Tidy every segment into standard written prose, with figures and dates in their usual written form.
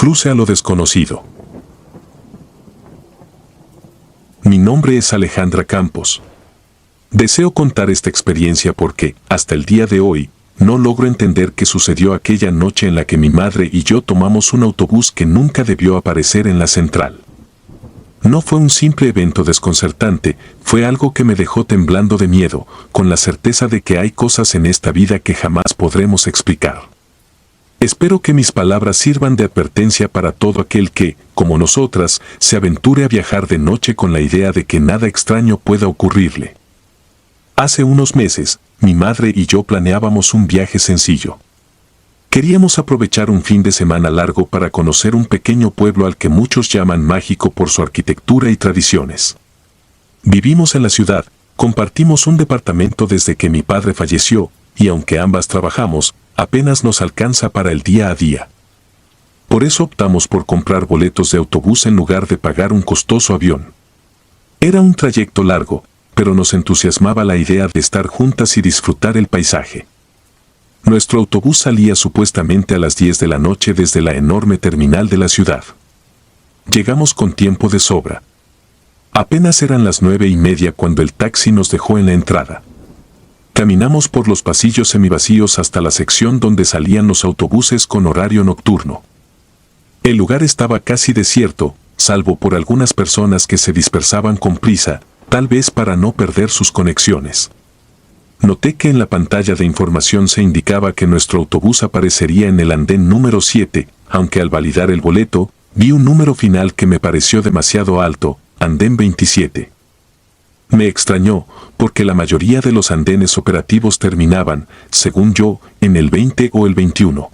Cruce a lo desconocido. Mi nombre es Alejandra Campos. Deseo contar esta experiencia porque, hasta el día de hoy, no logro entender qué sucedió aquella noche en la que mi madre y yo tomamos un autobús que nunca debió aparecer en la central. No fue un simple evento desconcertante, fue algo que me dejó temblando de miedo, con la certeza de que hay cosas en esta vida que jamás podremos explicar. Espero que mis palabras sirvan de advertencia para todo aquel que, como nosotras, se aventure a viajar de noche con la idea de que nada extraño pueda ocurrirle. Hace unos meses, mi madre y yo planeábamos un viaje sencillo. Queríamos aprovechar un fin de semana largo para conocer un pequeño pueblo al que muchos llaman mágico por su arquitectura y tradiciones. Vivimos en la ciudad, compartimos un departamento desde que mi padre falleció, y aunque ambas trabajamos, apenas nos alcanza para el día a día. Por eso optamos por comprar boletos de autobús en lugar de pagar un costoso avión. Era un trayecto largo, pero nos entusiasmaba la idea de estar juntas y disfrutar el paisaje. Nuestro autobús salía supuestamente a las 10 de la noche desde la enorme terminal de la ciudad. Llegamos con tiempo de sobra. Apenas eran las 9:30 cuando el taxi nos dejó en la entrada. Caminamos por los pasillos semivacíos hasta la sección donde salían los autobuses con horario nocturno. El lugar estaba casi desierto, salvo por algunas personas que se dispersaban con prisa, tal vez para no perder sus conexiones. Noté que en la pantalla de información se indicaba que nuestro autobús aparecería en el andén número 7, aunque al validar el boleto, vi un número final que me pareció demasiado alto, andén 27. Me extrañó, porque la mayoría de los andenes operativos terminaban, según yo, en el 20 o el 21.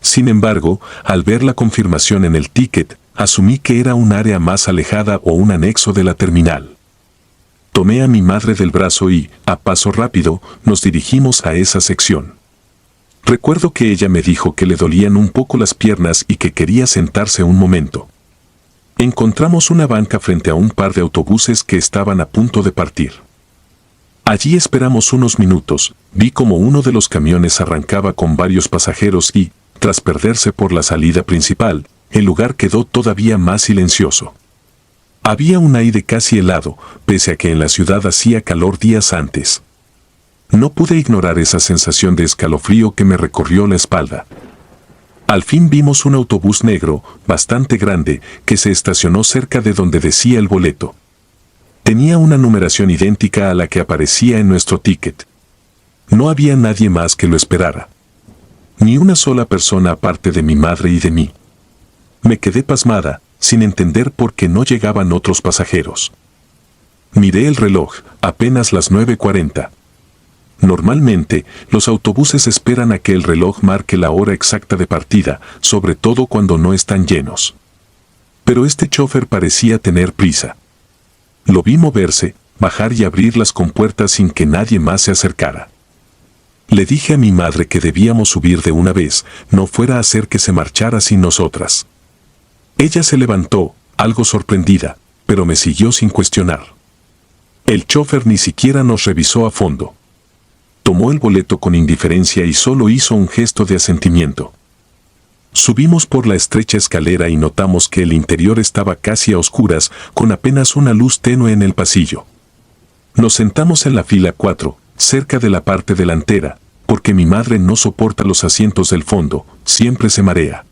Sin embargo, al ver la confirmación en el ticket, asumí que era un área más alejada o un anexo de la terminal. Tomé a mi madre del brazo y, a paso rápido, nos dirigimos a esa sección. Recuerdo que ella me dijo que le dolían un poco las piernas y que quería sentarse un momento. Encontramos una banca frente a un par de autobuses que estaban a punto de partir. Allí esperamos unos minutos, vi como uno de los camiones arrancaba con varios pasajeros y, tras perderse por la salida principal, el lugar quedó todavía más silencioso. Había un aire casi helado, pese a que en la ciudad hacía calor días antes. No pude ignorar esa sensación de escalofrío que me recorrió la espalda. Al fin vimos un autobús negro, bastante grande, que se estacionó cerca de donde decía el boleto. Tenía una numeración idéntica a la que aparecía en nuestro ticket. No había nadie más que lo esperara. Ni una sola persona aparte de mi madre y de mí. Me quedé pasmada, sin entender por qué no llegaban otros pasajeros. Miré el reloj, apenas las 9:40. Normalmente, los autobuses esperan a que el reloj marque la hora exacta de partida, sobre todo cuando no están llenos. Pero este chofer parecía tener prisa. Lo vi moverse, bajar y abrir las compuertas sin que nadie más se acercara. Le dije a mi madre que debíamos subir de una vez, no fuera a hacer que se marchara sin nosotras. Ella se levantó, algo sorprendida, pero me siguió sin cuestionar. El chofer ni siquiera nos revisó a fondo. Tomó el boleto con indiferencia y solo hizo un gesto de asentimiento. Subimos por la estrecha escalera y notamos que el interior estaba casi a oscuras, con apenas una luz tenue en el pasillo. Nos sentamos en la fila 4, cerca de la parte delantera, porque mi madre no soporta los asientos del fondo, siempre se marea.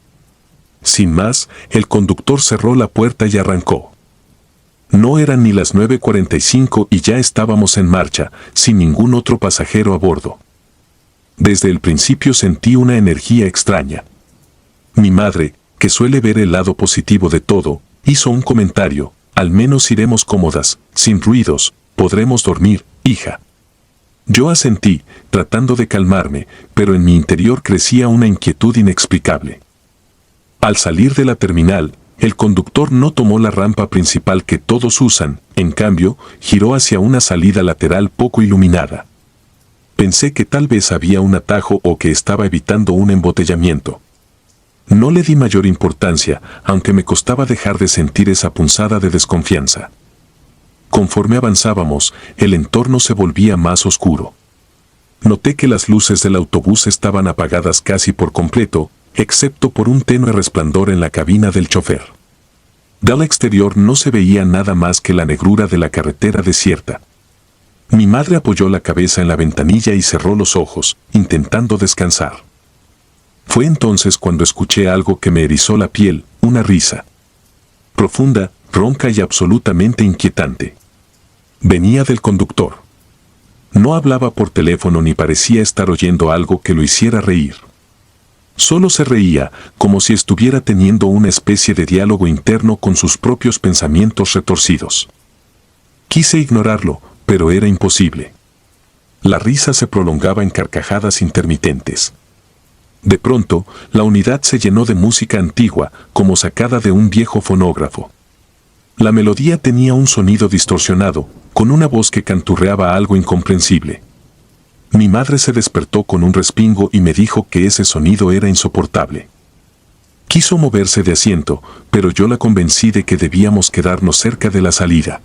Sin más, el conductor cerró la puerta y arrancó. No eran ni las 9:45 y ya estábamos en marcha, sin ningún otro pasajero a bordo. Desde el principio sentí una energía extraña. Mi madre, que suele ver el lado positivo de todo, hizo un comentario: al menos iremos cómodas, sin ruidos, podremos dormir, hija. Yo asentí, tratando de calmarme, pero en mi interior crecía una inquietud inexplicable. Al salir de la terminal, el conductor no tomó la rampa principal que todos usan, en cambio, giró hacia una salida lateral poco iluminada. Pensé que tal vez había un atajo o que estaba evitando un embotellamiento. No le di mayor importancia, aunque me costaba dejar de sentir esa punzada de desconfianza. Conforme avanzábamos, el entorno se volvía más oscuro. Noté que las luces del autobús estaban apagadas casi por completo, excepto por un tenue resplandor en la cabina del chofer. Del exterior no se veía nada más que la negrura de la carretera desierta. Mi madre apoyó la cabeza en la ventanilla y cerró los ojos, intentando descansar. Fue entonces cuando escuché algo que me erizó la piel, una risa. Profunda, ronca y absolutamente inquietante. Venía del conductor. No hablaba por teléfono ni parecía estar oyendo algo que lo hiciera reír. Solo se reía, como si estuviera teniendo una especie de diálogo interno con sus propios pensamientos retorcidos. Quise ignorarlo, pero era imposible. La risa se prolongaba en carcajadas intermitentes. De pronto, la unidad se llenó de música antigua, como sacada de un viejo fonógrafo. La melodía tenía un sonido distorsionado, con una voz que canturreaba algo incomprensible. Mi madre se despertó con un respingo y me dijo que ese sonido era insoportable. Quiso moverse de asiento, pero yo la convencí de que debíamos quedarnos cerca de la salida.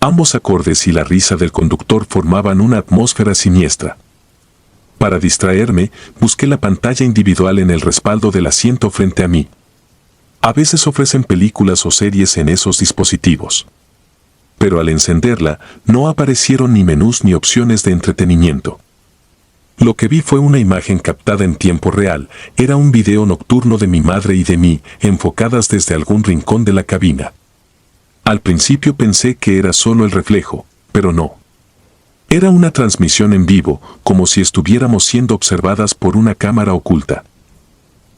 Ambos acordes y la risa del conductor formaban una atmósfera siniestra. Para distraerme, busqué la pantalla individual en el respaldo del asiento frente a mí. A veces ofrecen películas o series en esos dispositivos. Pero al encenderla, no aparecieron ni menús ni opciones de entretenimiento. Lo que vi fue una imagen captada en tiempo real, era un video nocturno de mi madre y de mí, enfocadas desde algún rincón de la cabina. Al principio pensé que era solo el reflejo, pero no. Era una transmisión en vivo, como si estuviéramos siendo observadas por una cámara oculta.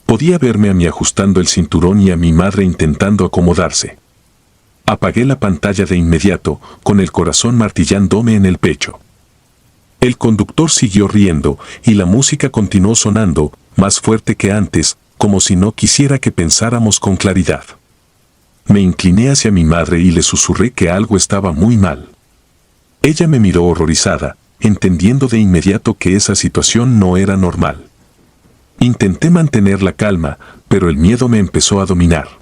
Podía verme a mí ajustando el cinturón y a mi madre intentando acomodarse. Apagué la pantalla de inmediato, con el corazón martillándome en el pecho. El conductor siguió riendo, y la música continuó sonando, más fuerte que antes, como si no quisiera que pensáramos con claridad. Me incliné hacia mi madre y le susurré que algo estaba muy mal. Ella me miró horrorizada, entendiendo de inmediato que esa situación no era normal. Intenté mantener la calma, pero el miedo me empezó a dominar.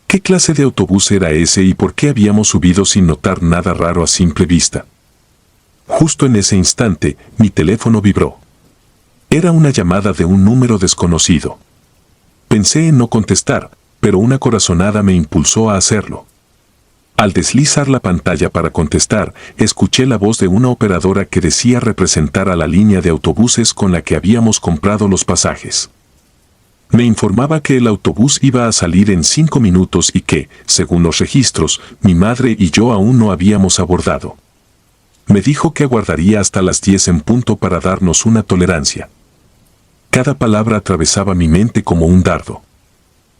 ¿Qué clase de autobús era ese y por qué habíamos subido sin notar nada raro a simple vista? Justo en ese instante, mi teléfono vibró. Era una llamada de un número desconocido. Pensé en no contestar, pero una corazonada me impulsó a hacerlo. Al deslizar la pantalla para contestar, escuché la voz de una operadora que decía representar a la línea de autobuses con la que habíamos comprado los pasajes. Me informaba que el autobús iba a salir en 5 minutos y que, según los registros, mi madre y yo aún no habíamos abordado. Me dijo que aguardaría hasta las 10 en punto para darnos una tolerancia. Cada palabra atravesaba mi mente como un dardo.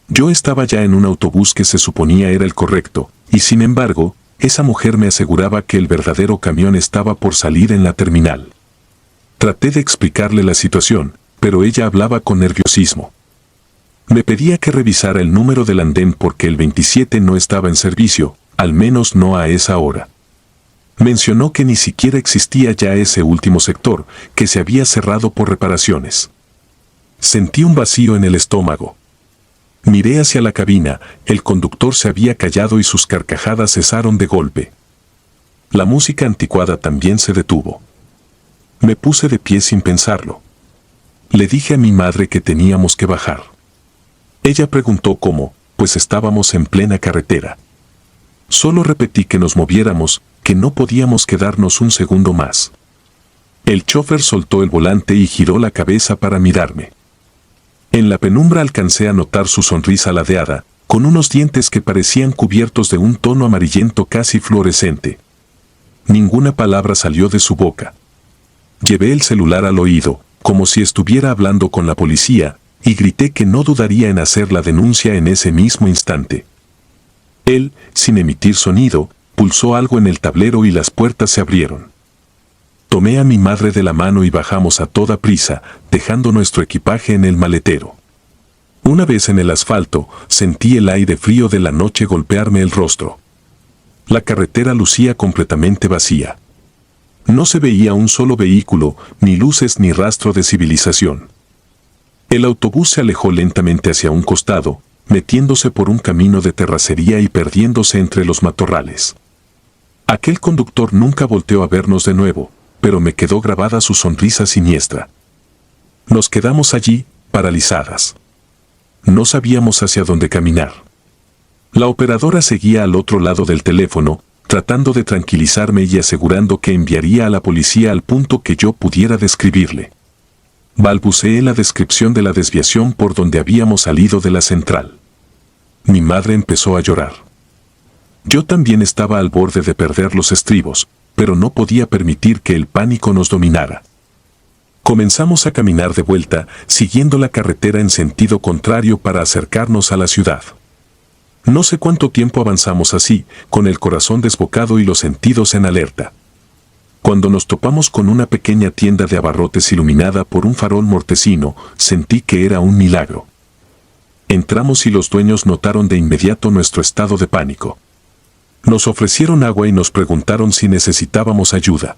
Yo estaba ya en un autobús que se suponía era el correcto, y sin embargo, esa mujer me aseguraba que el verdadero camión estaba por salir en la terminal. Traté de explicarle la situación, pero ella hablaba con nerviosismo. Me pedía que revisara el número del andén porque el 27 no estaba en servicio, al menos no a esa hora. Mencionó que ni siquiera existía ya ese último sector, que se había cerrado por reparaciones. Sentí un vacío en el estómago. Miré hacia la cabina, el conductor se había callado y sus carcajadas cesaron de golpe. La música anticuada también se detuvo. Me puse de pie sin pensarlo. Le dije a mi madre que teníamos que bajar. Ella preguntó cómo, pues estábamos en plena carretera. Solo repetí que nos moviéramos, que no podíamos quedarnos un segundo más. El chofer soltó el volante y giró la cabeza para mirarme. En la penumbra alcancé a notar su sonrisa ladeada, con unos dientes que parecían cubiertos de un tono amarillento casi fluorescente. Ninguna palabra salió de su boca. Llevé el celular al oído, como si estuviera hablando con la policía, y grité que no dudaría en hacer la denuncia en ese mismo instante. Él, sin emitir sonido, pulsó algo en el tablero y las puertas se abrieron. Tomé a mi madre de la mano y bajamos a toda prisa, dejando nuestro equipaje en el maletero. Una vez en el asfalto, sentí el aire frío de la noche golpearme el rostro. La carretera lucía completamente vacía. No se veía un solo vehículo, ni luces ni rastro de civilización. El autobús se alejó lentamente hacia un costado, metiéndose por un camino de terracería y perdiéndose entre los matorrales. Aquel conductor nunca volteó a vernos de nuevo, pero me quedó grabada su sonrisa siniestra. Nos quedamos allí, paralizadas. No sabíamos hacia dónde caminar. La operadora seguía al otro lado del teléfono, tratando de tranquilizarme y asegurando que enviaría a la policía al punto que yo pudiera describirle. Balbuceé la descripción de la desviación por donde habíamos salido de la central. Mi madre empezó a llorar. Yo también estaba al borde de perder los estribos, pero no podía permitir que el pánico nos dominara. Comenzamos a caminar de vuelta, siguiendo la carretera en sentido contrario para acercarnos a la ciudad. No sé cuánto tiempo avanzamos así, con el corazón desbocado y los sentidos en alerta. Cuando nos topamos con una pequeña tienda de abarrotes iluminada por un farol mortecino, sentí que era un milagro. Entramos y los dueños notaron de inmediato nuestro estado de pánico. Nos ofrecieron agua y nos preguntaron si necesitábamos ayuda.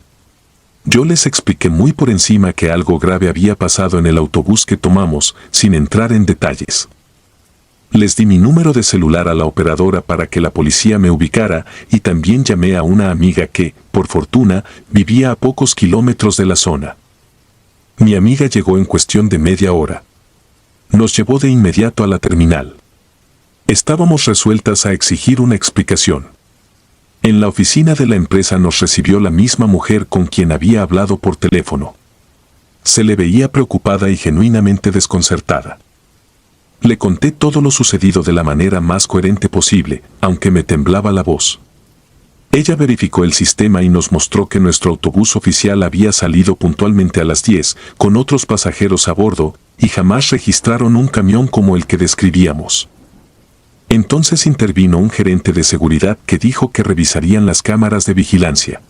Yo les expliqué muy por encima que algo grave había pasado en el autobús que tomamos, sin entrar en detalles. Les di mi número de celular a la operadora para que la policía me ubicara y también llamé a una amiga que, por fortuna, vivía a pocos kilómetros de la zona. Mi amiga llegó en cuestión de media hora. Nos llevó de inmediato a la terminal. Estábamos resueltas a exigir una explicación. En la oficina de la empresa nos recibió la misma mujer con quien había hablado por teléfono. Se le veía preocupada y genuinamente desconcertada. Le conté todo lo sucedido de la manera más coherente posible, aunque me temblaba la voz. Ella verificó el sistema y nos mostró que nuestro autobús oficial había salido puntualmente a las 10, con otros pasajeros a bordo, y jamás registraron un camión como el que describíamos. Entonces intervino un gerente de seguridad que dijo que revisarían las cámaras de vigilancia.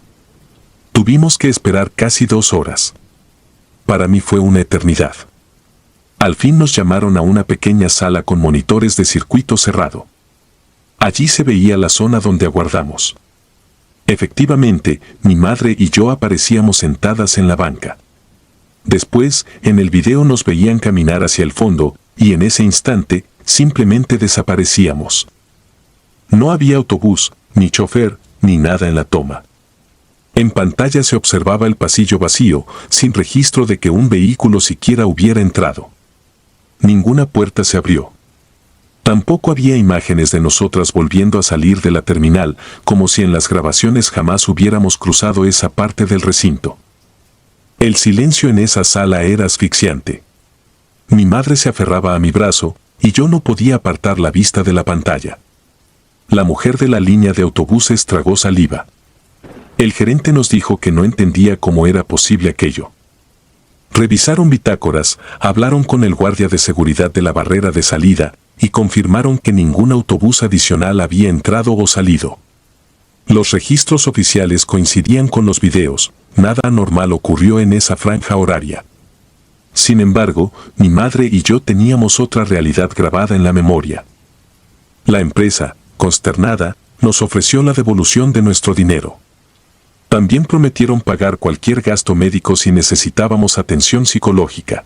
Tuvimos que esperar casi 2 horas. Para mí fue una eternidad. Al fin nos llamaron a una pequeña sala con monitores de circuito cerrado. Allí se veía la zona donde aguardamos. Efectivamente, mi madre y yo aparecíamos sentadas en la banca. Después, en el video nos veían caminar hacia el fondo, y en ese instante, simplemente desaparecíamos. No había autobús, ni chofer, ni nada en la toma. En pantalla se observaba el pasillo vacío, sin registro de que un vehículo siquiera hubiera entrado. Ninguna puerta se abrió. Tampoco había imágenes de nosotras volviendo a salir de la terminal, como si en las grabaciones jamás hubiéramos cruzado esa parte del recinto. El silencio en esa sala era asfixiante. Mi madre se aferraba a mi brazo, y yo no podía apartar la vista de la pantalla. La mujer de la línea de autobuses tragó saliva. El gerente nos dijo que no entendía cómo era posible aquello. Revisaron bitácoras, hablaron con el guardia de seguridad de la barrera de salida y confirmaron que ningún autobús adicional había entrado o salido. Los registros oficiales coincidían con los videos, nada anormal ocurrió en esa franja horaria. Sin embargo, mi madre y yo teníamos otra realidad grabada en la memoria. La empresa, consternada, nos ofreció la devolución de nuestro dinero. También prometieron pagar cualquier gasto médico si necesitábamos atención psicológica.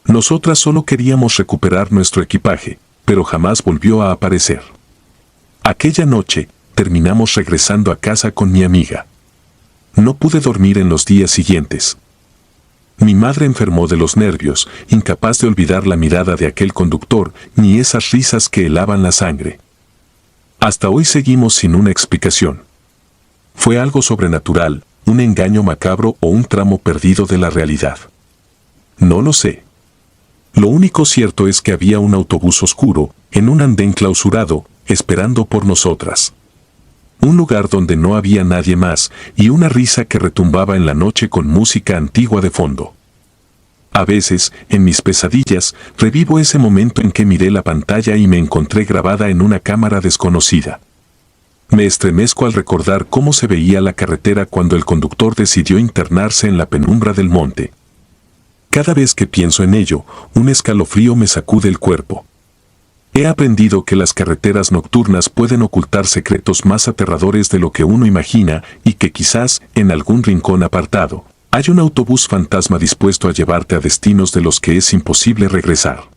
Nosotras solo queríamos recuperar nuestro equipaje, pero jamás volvió a aparecer. Aquella noche, terminamos regresando a casa con mi amiga. No pude dormir en los días siguientes. Mi madre enfermó de los nervios, incapaz de olvidar la mirada de aquel conductor, ni esas risas que helaban la sangre. Hasta hoy seguimos sin una explicación. ¿Fue algo sobrenatural, un engaño macabro o un tramo perdido de la realidad? No lo sé. Lo único cierto es que había un autobús oscuro, en un andén clausurado, esperando por nosotras. Un lugar donde no había nadie más, y una risa que retumbaba en la noche con música antigua de fondo. A veces, en mis pesadillas, revivo ese momento en que miré la pantalla y me encontré grabada en una cámara desconocida. Me estremezco al recordar cómo se veía la carretera cuando el conductor decidió internarse en la penumbra del monte. Cada vez que pienso en ello, un escalofrío me sacude el cuerpo. He aprendido que las carreteras nocturnas pueden ocultar secretos más aterradores de lo que uno imagina y que quizás, en algún rincón apartado, hay un autobús fantasma dispuesto a llevarte a destinos de los que es imposible regresar.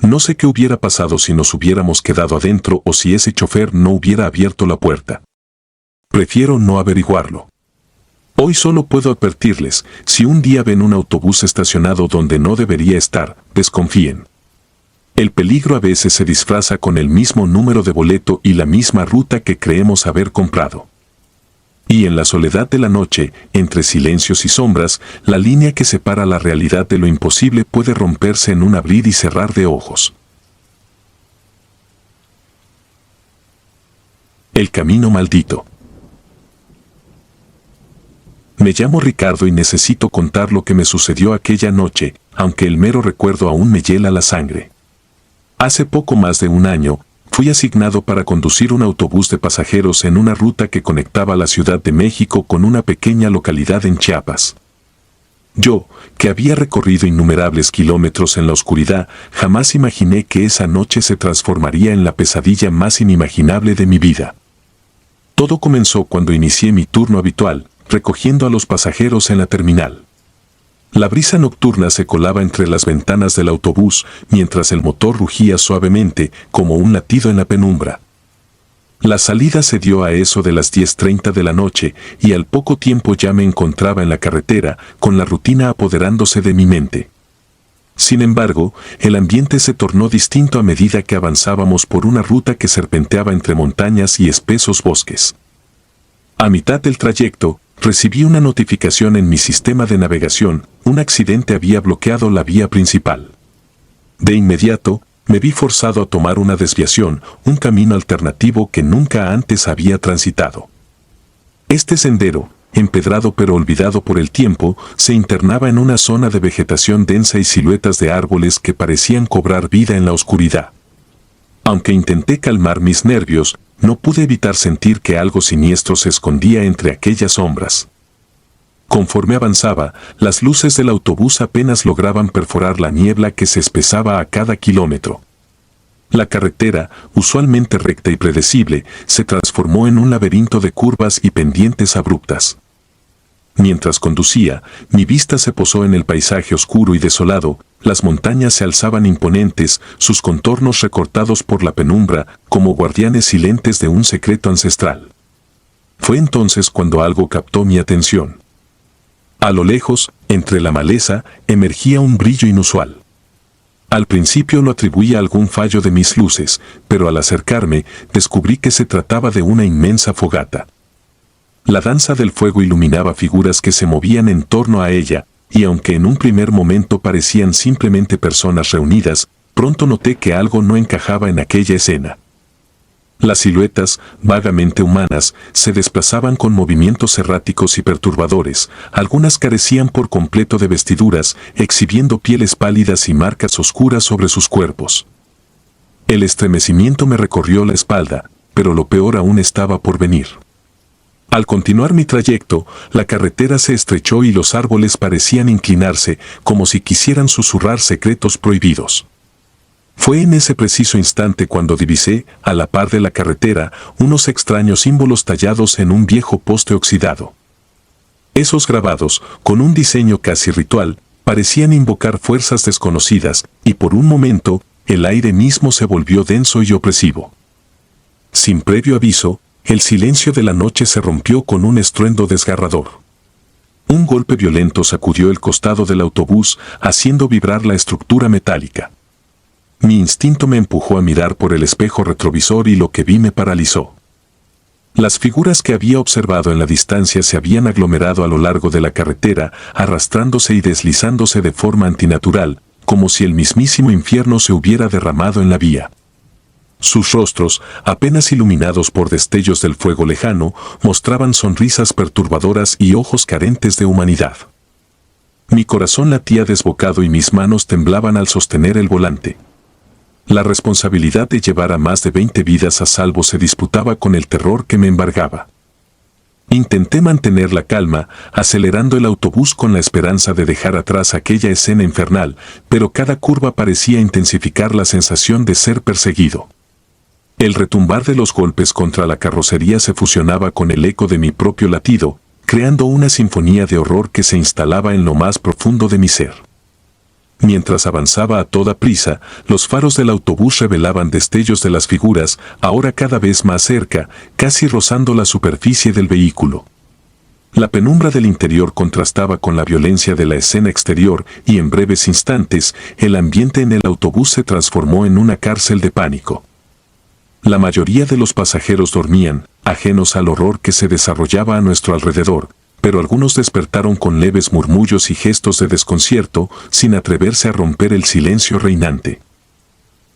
No sé qué hubiera pasado si nos hubiéramos quedado adentro o si ese chofer no hubiera abierto la puerta. Prefiero no averiguarlo. Hoy solo puedo advertirles, si un día ven un autobús estacionado donde no debería estar, desconfíen. El peligro a veces se disfraza con el mismo número de boleto y la misma ruta que creemos haber comprado. Y en la soledad de la noche, entre silencios y sombras, la línea que separa la realidad de lo imposible puede romperse en un abrir y cerrar de ojos. El camino maldito. Me llamo Ricardo y necesito contar lo que me sucedió aquella noche, aunque el mero recuerdo aún me hiela la sangre. Hace poco más de un año, fui asignado para conducir un autobús de pasajeros en una ruta que conectaba la Ciudad de México con una pequeña localidad en Chiapas. Yo, que había recorrido innumerables kilómetros en la oscuridad, jamás imaginé que esa noche se transformaría en la pesadilla más inimaginable de mi vida. Todo comenzó cuando inicié mi turno habitual, recogiendo a los pasajeros en la terminal. La brisa nocturna se colaba entre las ventanas del autobús, mientras el motor rugía suavemente, como un latido en la penumbra. La salida se dio a eso de las 10:30 de la noche, y al poco tiempo ya me encontraba en la carretera, con la rutina apoderándose de mi mente. Sin embargo, el ambiente se tornó distinto a medida que avanzábamos por una ruta que serpenteaba entre montañas y espesos bosques. A mitad del trayecto, recibí una notificación en mi sistema de navegación: un accidente había bloqueado la vía principal. De inmediato, me vi forzado a tomar una desviación, un camino alternativo que nunca antes había transitado. Este sendero, empedrado pero olvidado por el tiempo, se internaba en una zona de vegetación densa y siluetas de árboles que parecían cobrar vida en la oscuridad. Aunque intenté calmar mis nervios, no pude evitar sentir que algo siniestro se escondía entre aquellas sombras. Conforme avanzaba, las luces del autobús apenas lograban perforar la niebla que se espesaba a cada kilómetro. La carretera, usualmente recta y predecible, se transformó en un laberinto de curvas y pendientes abruptas. Mientras conducía, mi vista se posó en el paisaje oscuro y desolado. Las montañas se alzaban imponentes, sus contornos recortados por la penumbra, como guardianes silentes de un secreto ancestral. Fue entonces cuando algo captó mi atención. A lo lejos, entre la maleza, emergía un brillo inusual. Al principio lo atribuí a algún fallo de mis luces, pero al acercarme, descubrí que se trataba de una inmensa fogata. La danza del fuego iluminaba figuras que se movían en torno a ella, y aunque en un primer momento parecían simplemente personas reunidas, pronto noté que algo no encajaba en aquella escena. Las siluetas, vagamente humanas, se desplazaban con movimientos erráticos y perturbadores. Algunas carecían por completo de vestiduras, exhibiendo pieles pálidas y marcas oscuras sobre sus cuerpos. El estremecimiento me recorrió la espalda, pero lo peor aún estaba por venir. Al continuar mi trayecto, la carretera se estrechó y los árboles parecían inclinarse, como si quisieran susurrar secretos prohibidos. Fue en ese preciso instante cuando divisé, a la par de la carretera, unos extraños símbolos tallados en un viejo poste oxidado. Esos grabados, con un diseño casi ritual, parecían invocar fuerzas desconocidas, y por un momento, el aire mismo se volvió denso y opresivo. Sin previo aviso, el silencio de la noche se rompió con un estruendo desgarrador. Un golpe violento sacudió el costado del autobús, haciendo vibrar la estructura metálica. Mi instinto me empujó a mirar por el espejo retrovisor y lo que vi me paralizó. Las figuras que había observado en la distancia se habían aglomerado a lo largo de la carretera, arrastrándose y deslizándose de forma antinatural, como si el mismísimo infierno se hubiera derramado en la vía. Sus rostros, apenas iluminados por destellos del fuego lejano, mostraban sonrisas perturbadoras y ojos carentes de humanidad. Mi corazón latía desbocado y mis manos temblaban al sostener el volante. La responsabilidad de llevar a más de 20 vidas a salvo se disputaba con el terror que me embargaba. Intenté mantener la calma, acelerando el autobús con la esperanza de dejar atrás aquella escena infernal, pero cada curva parecía intensificar la sensación de ser perseguido. El retumbar de los golpes contra la carrocería se fusionaba con el eco de mi propio latido, creando una sinfonía de horror que se instalaba en lo más profundo de mi ser. Mientras avanzaba a toda prisa, los faros del autobús revelaban destellos de las figuras, ahora cada vez más cerca, casi rozando la superficie del vehículo. La penumbra del interior contrastaba con la violencia de la escena exterior y en breves instantes el ambiente en el autobús se transformó en una cárcel de pánico. La mayoría de los pasajeros dormían, ajenos al horror que se desarrollaba a nuestro alrededor, pero algunos despertaron con leves murmullos y gestos de desconcierto, sin atreverse a romper el silencio reinante.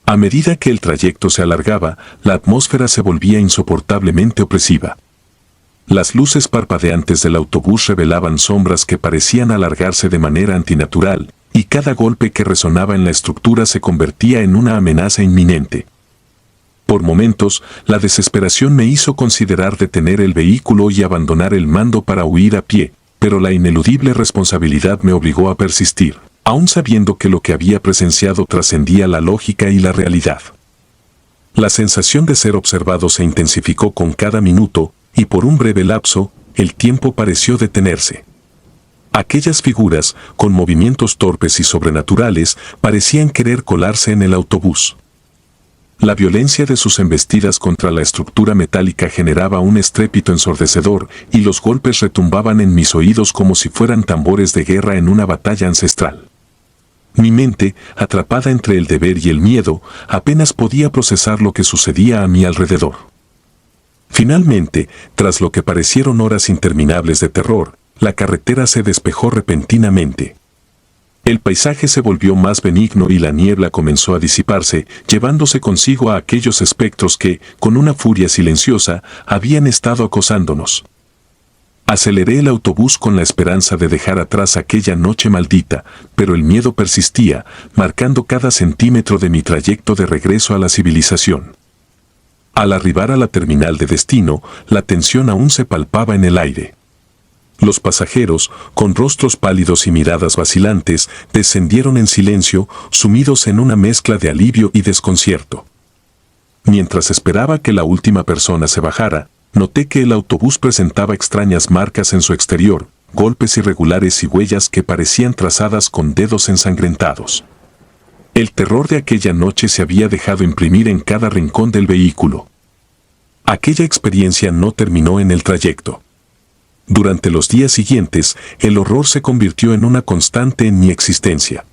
A medida que el trayecto se alargaba, la atmósfera se volvía insoportablemente opresiva. Las luces parpadeantes del autobús revelaban sombras que parecían alargarse de manera antinatural, y cada golpe que resonaba en la estructura se convertía en una amenaza inminente. Por momentos, la desesperación me hizo considerar detener el vehículo y abandonar el mando para huir a pie, pero la ineludible responsabilidad me obligó a persistir, aun sabiendo que lo que había presenciado trascendía la lógica y la realidad. La sensación de ser observado se intensificó con cada minuto, y por un breve lapso, el tiempo pareció detenerse. Aquellas figuras, con movimientos torpes y sobrenaturales, parecían querer colarse en el autobús. La violencia de sus embestidas contra la estructura metálica generaba un estrépito ensordecedor, y los golpes retumbaban en mis oídos como si fueran tambores de guerra en una batalla ancestral. Mi mente, atrapada entre el deber y el miedo, apenas podía procesar lo que sucedía a mi alrededor. Finalmente, tras lo que parecieron horas interminables de terror, la carretera se despejó repentinamente. El paisaje se volvió más benigno y la niebla comenzó a disiparse, llevándose consigo a aquellos espectros que, con una furia silenciosa, habían estado acosándonos. Aceleré el autobús con la esperanza de dejar atrás aquella noche maldita, pero el miedo persistía, marcando cada centímetro de mi trayecto de regreso a la civilización. Al arribar a la terminal de destino, la tensión aún se palpaba en el aire. Los pasajeros, con rostros pálidos y miradas vacilantes, descendieron en silencio, sumidos en una mezcla de alivio y desconcierto. Mientras esperaba que la última persona se bajara, noté que el autobús presentaba extrañas marcas en su exterior, golpes irregulares y huellas que parecían trazadas con dedos ensangrentados. El terror de aquella noche se había dejado imprimir en cada rincón del vehículo. Aquella experiencia no terminó en el trayecto. Durante los días siguientes, el horror se convirtió en una constante en mi existencia.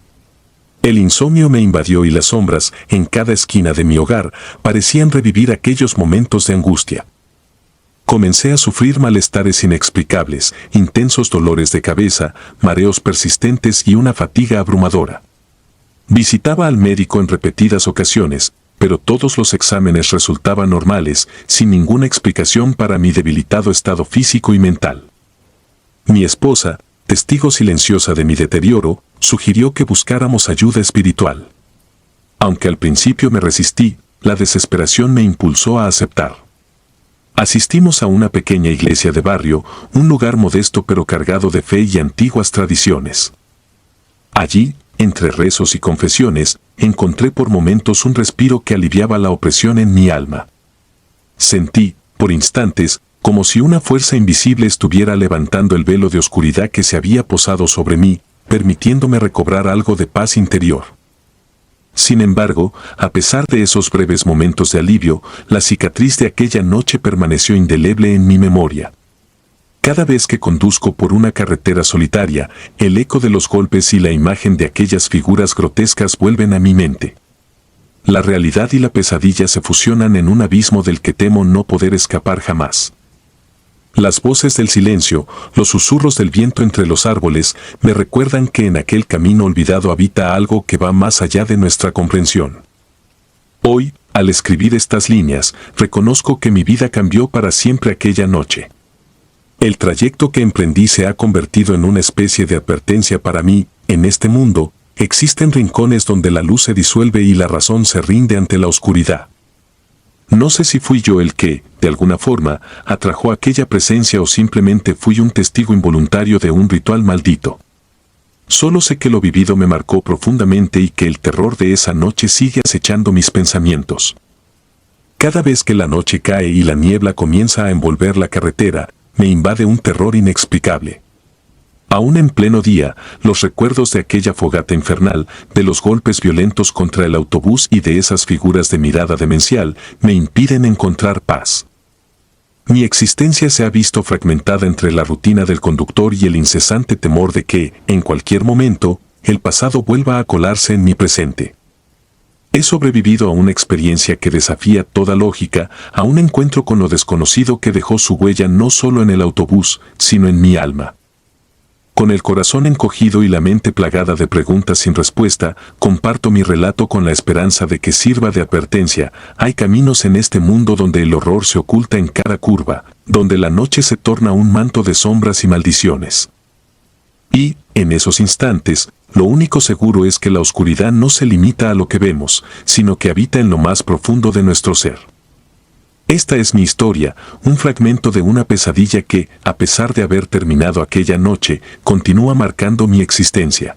El insomnio me invadió y las sombras, en cada esquina de mi hogar, parecían revivir aquellos momentos de angustia. Comencé a sufrir malestares inexplicables, intensos dolores de cabeza, mareos persistentes y una fatiga abrumadora. Visitaba al médico en repetidas ocasiones, pero todos los exámenes resultaban normales, sin ninguna explicación para mi debilitado estado físico y mental. Mi esposa, testigo silenciosa de mi deterioro, sugirió que buscáramos ayuda espiritual. Aunque al principio me resistí, la desesperación me impulsó a aceptar. Asistimos a una pequeña iglesia de barrio, un lugar modesto pero cargado de fe y antiguas tradiciones. Allí, entre rezos y confesiones, encontré por momentos un respiro que aliviaba la opresión en mi alma. Sentí, por instantes, como si una fuerza invisible estuviera levantando el velo de oscuridad que se había posado sobre mí, permitiéndome recobrar algo de paz interior. Sin embargo, a pesar de esos breves momentos de alivio, la cicatriz de aquella noche permaneció indeleble en mi memoria. Cada vez que conduzco por una carretera solitaria, el eco de los golpes y la imagen de aquellas figuras grotescas vuelven a mi mente. La realidad y la pesadilla se fusionan en un abismo del que temo no poder escapar jamás. Las voces del silencio, los susurros del viento entre los árboles, me recuerdan que en aquel camino olvidado habita algo que va más allá de nuestra comprensión. Hoy, al escribir estas líneas, reconozco que mi vida cambió para siempre aquella noche. El trayecto que emprendí se ha convertido en una especie de advertencia para mí. En este mundo, existen rincones donde la luz se disuelve y la razón se rinde ante la oscuridad. No sé si fui yo el que, de alguna forma, atrajo aquella presencia o simplemente fui un testigo involuntario de un ritual maldito. Solo sé que lo vivido me marcó profundamente y que el terror de esa noche sigue acechando mis pensamientos. Cada vez que la noche cae y la niebla comienza a envolver la carretera, me invade un terror inexplicable. Aún en pleno día, los recuerdos de aquella fogata infernal, de los golpes violentos contra el autobús y de esas figuras de mirada demencial, me impiden encontrar paz. Mi existencia se ha visto fragmentada entre la rutina del conductor y el incesante temor de que, en cualquier momento, el pasado vuelva a colarse en mi presente. He sobrevivido a una experiencia que desafía toda lógica, a un encuentro con lo desconocido que dejó su huella no solo en el autobús, sino en mi alma. Con el corazón encogido y la mente plagada de preguntas sin respuesta, comparto mi relato con la esperanza de que sirva de advertencia. Hay caminos en este mundo donde el horror se oculta en cada curva, donde la noche se torna un manto de sombras y maldiciones. Y, en esos instantes, lo único seguro es que la oscuridad no se limita a lo que vemos, sino que habita en lo más profundo de nuestro ser. Esta es mi historia, un fragmento de una pesadilla que, a pesar de haber terminado aquella noche, continúa marcando mi existencia.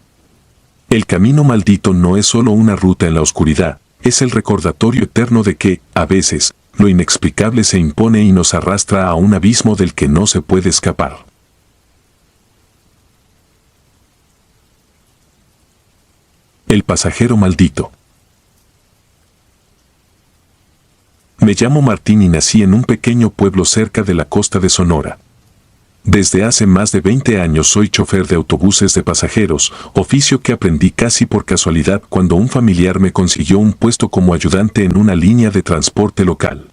El camino maldito no es solo una ruta en la oscuridad, es el recordatorio eterno de que, a veces, lo inexplicable se impone y nos arrastra a un abismo del que no se puede escapar. El pasajero maldito. Me llamo Martín y nací en un pequeño pueblo cerca de la costa de Sonora. Desde hace más de 20 años soy chofer de autobuses de pasajeros, oficio que aprendí casi por casualidad cuando un familiar me consiguió un puesto como ayudante en una línea de transporte local.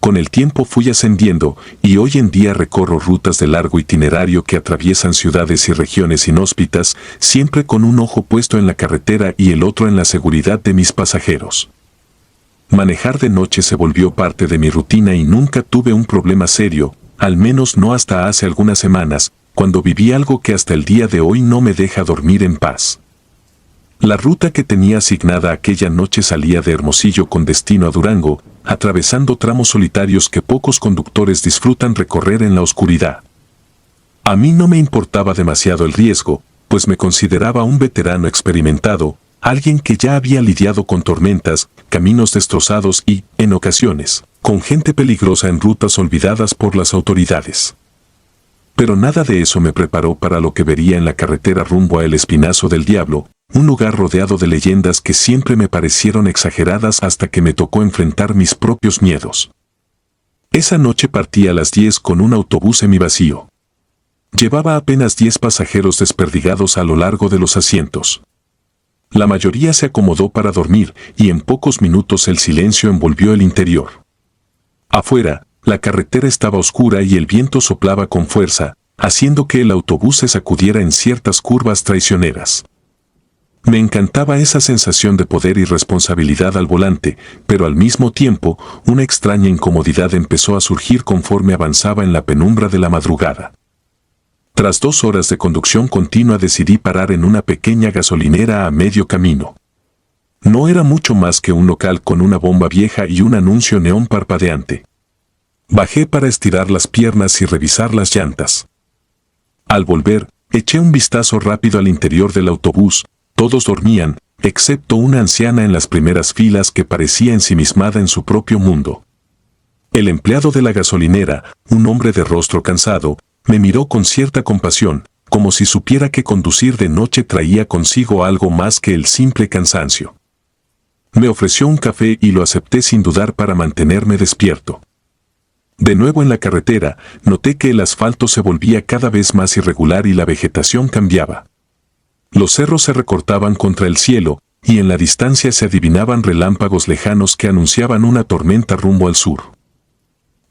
Con el tiempo fui ascendiendo y hoy en día recorro rutas de largo itinerario que atraviesan ciudades y regiones inhóspitas, siempre con un ojo puesto en la carretera y el otro en la seguridad de mis pasajeros. Manejar de noche se volvió parte de mi rutina y nunca tuve un problema serio, al menos no hasta hace algunas semanas, cuando viví algo que hasta el día de hoy no me deja dormir en paz. La ruta que tenía asignada aquella noche salía de Hermosillo con destino a Durango, atravesando tramos solitarios que pocos conductores disfrutan recorrer en la oscuridad. A mí no me importaba demasiado el riesgo, pues me consideraba un veterano experimentado, alguien que ya había lidiado con tormentas, caminos destrozados y, en ocasiones, con gente peligrosa en rutas olvidadas por las autoridades. Pero nada de eso me preparó para lo que vería en la carretera rumbo a El Espinazo del Diablo, un lugar rodeado de leyendas que siempre me parecieron exageradas hasta que me tocó enfrentar mis propios miedos. Esa noche partí a las 10 con un autobús semivacío. Llevaba apenas 10 pasajeros desperdigados a lo largo de los asientos. La mayoría se acomodó para dormir y en pocos minutos el silencio envolvió el interior. Afuera, la carretera estaba oscura y el viento soplaba con fuerza, haciendo que el autobús se sacudiera en ciertas curvas traicioneras. Me encantaba esa sensación de poder y responsabilidad al volante, pero al mismo tiempo, una extraña incomodidad empezó a surgir conforme avanzaba en la penumbra de la madrugada. Tras 2 horas de conducción continua decidí parar en una pequeña gasolinera a medio camino. No era mucho más que un local con una bomba vieja y un anuncio neón parpadeante. Bajé para estirar las piernas y revisar las llantas. Al volver, eché un vistazo rápido al interior del autobús. Todos dormían, excepto una anciana en las primeras filas que parecía ensimismada en su propio mundo. El empleado de la gasolinera, un hombre de rostro cansado, me miró con cierta compasión, como si supiera que conducir de noche traía consigo algo más que el simple cansancio. Me ofreció un café y lo acepté sin dudar para mantenerme despierto. De nuevo en la carretera, noté que el asfalto se volvía cada vez más irregular y la vegetación cambiaba. Los cerros se recortaban contra el cielo, y en la distancia se adivinaban relámpagos lejanos que anunciaban una tormenta rumbo al sur.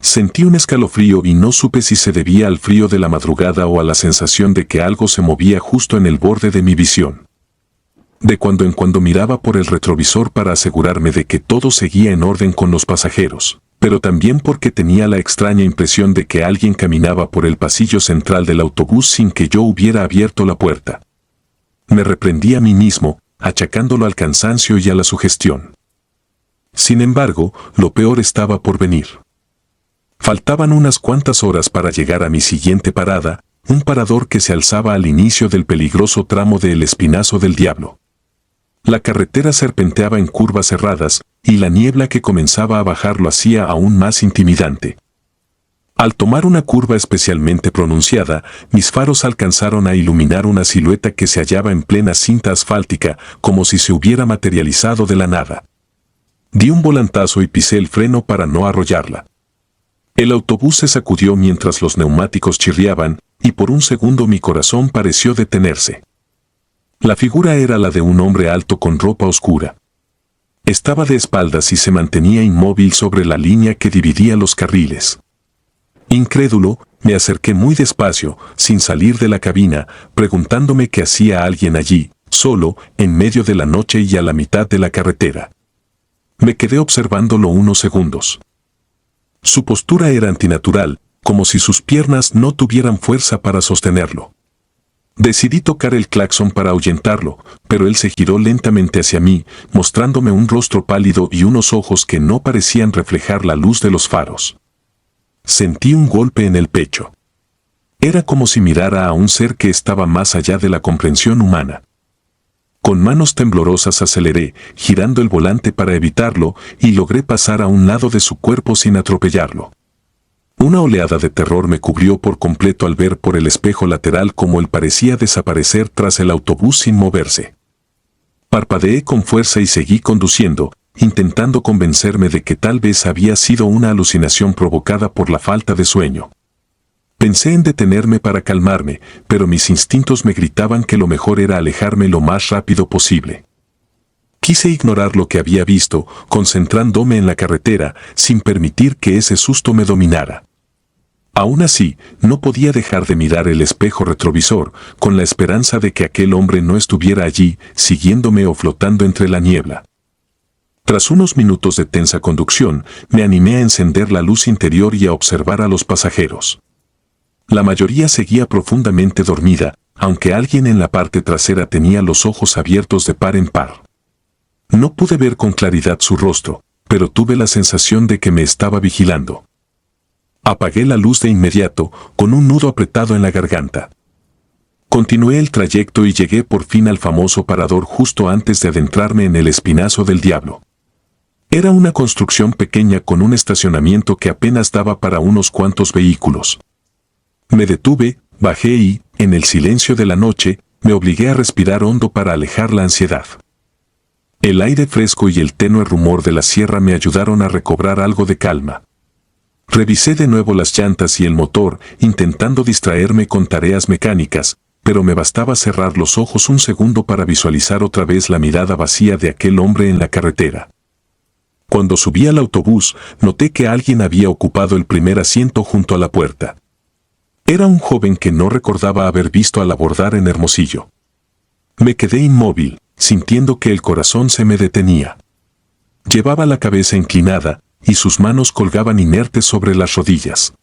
Sentí un escalofrío y no supe si se debía al frío de la madrugada o a la sensación de que algo se movía justo en el borde de mi visión. De cuando en cuando miraba por el retrovisor para asegurarme de que todo seguía en orden con los pasajeros, pero también porque tenía la extraña impresión de que alguien caminaba por el pasillo central del autobús sin que yo hubiera abierto la puerta. Me reprendí a mí mismo, achacándolo al cansancio y a la sugestión. Sin embargo, lo peor estaba por venir. Faltaban unas cuantas horas para llegar a mi siguiente parada, un parador que se alzaba al inicio del peligroso tramo de El Espinazo del Diablo. La carretera serpenteaba en curvas cerradas, y la niebla que comenzaba a bajar lo hacía aún más intimidante. Al tomar una curva especialmente pronunciada, mis faros alcanzaron a iluminar una silueta que se hallaba en plena cinta asfáltica, como si se hubiera materializado de la nada. Di un volantazo y pisé el freno para no arrollarla. El autobús se sacudió mientras los neumáticos chirriaban, y por un segundo mi corazón pareció detenerse. La figura era la de un hombre alto con ropa oscura. Estaba de espaldas y se mantenía inmóvil sobre la línea que dividía los carriles. Incrédulo, me acerqué muy despacio, sin salir de la cabina, preguntándome qué hacía alguien allí, solo, en medio de la noche y a la mitad de la carretera. Me quedé observándolo unos segundos. Su postura era antinatural, como si sus piernas no tuvieran fuerza para sostenerlo. Decidí tocar el claxon para ahuyentarlo, pero él se giró lentamente hacia mí, mostrándome un rostro pálido y unos ojos que no parecían reflejar la luz de los faros. Sentí un golpe en el pecho. Era como si mirara a un ser que estaba más allá de la comprensión humana. Con manos temblorosas aceleré, girando el volante para evitarlo, y logré pasar a un lado de su cuerpo sin atropellarlo. Una oleada de terror me cubrió por completo al ver por el espejo lateral cómo él parecía desaparecer tras el autobús sin moverse. Parpadeé con fuerza y seguí conduciendo, intentando convencerme de que tal vez había sido una alucinación provocada por la falta de sueño. Pensé en detenerme para calmarme, pero mis instintos me gritaban que lo mejor era alejarme lo más rápido posible. Quise ignorar lo que había visto, concentrándome en la carretera, sin permitir que ese susto me dominara. Aún así, no podía dejar de mirar el espejo retrovisor, con la esperanza de que aquel hombre no estuviera allí, siguiéndome o flotando entre la niebla. Tras unos minutos de tensa conducción, me animé a encender la luz interior y a observar a los pasajeros. La mayoría seguía profundamente dormida, aunque alguien en la parte trasera tenía los ojos abiertos de par en par. No pude ver con claridad su rostro, pero tuve la sensación de que me estaba vigilando. Apagué la luz de inmediato, con un nudo apretado en la garganta. Continué el trayecto y llegué por fin al famoso parador justo antes de adentrarme en el Espinazo del Diablo. Era una construcción pequeña con un estacionamiento que apenas daba para unos cuantos vehículos. Me detuve, bajé y, en el silencio de la noche, me obligué a respirar hondo para alejar la ansiedad. El aire fresco y el tenue rumor de la sierra me ayudaron a recobrar algo de calma. Revisé de nuevo las llantas y el motor, intentando distraerme con tareas mecánicas, pero me bastaba cerrar los ojos un segundo para visualizar otra vez la mirada vacía de aquel hombre en la carretera. Cuando subí al autobús, noté que alguien había ocupado el primer asiento junto a la puerta. Era un joven que no recordaba haber visto al abordar en Hermosillo. Me quedé inmóvil, sintiendo que el corazón se me detenía. Llevaba la cabeza inclinada, y sus manos colgaban inertes sobre las rodillas.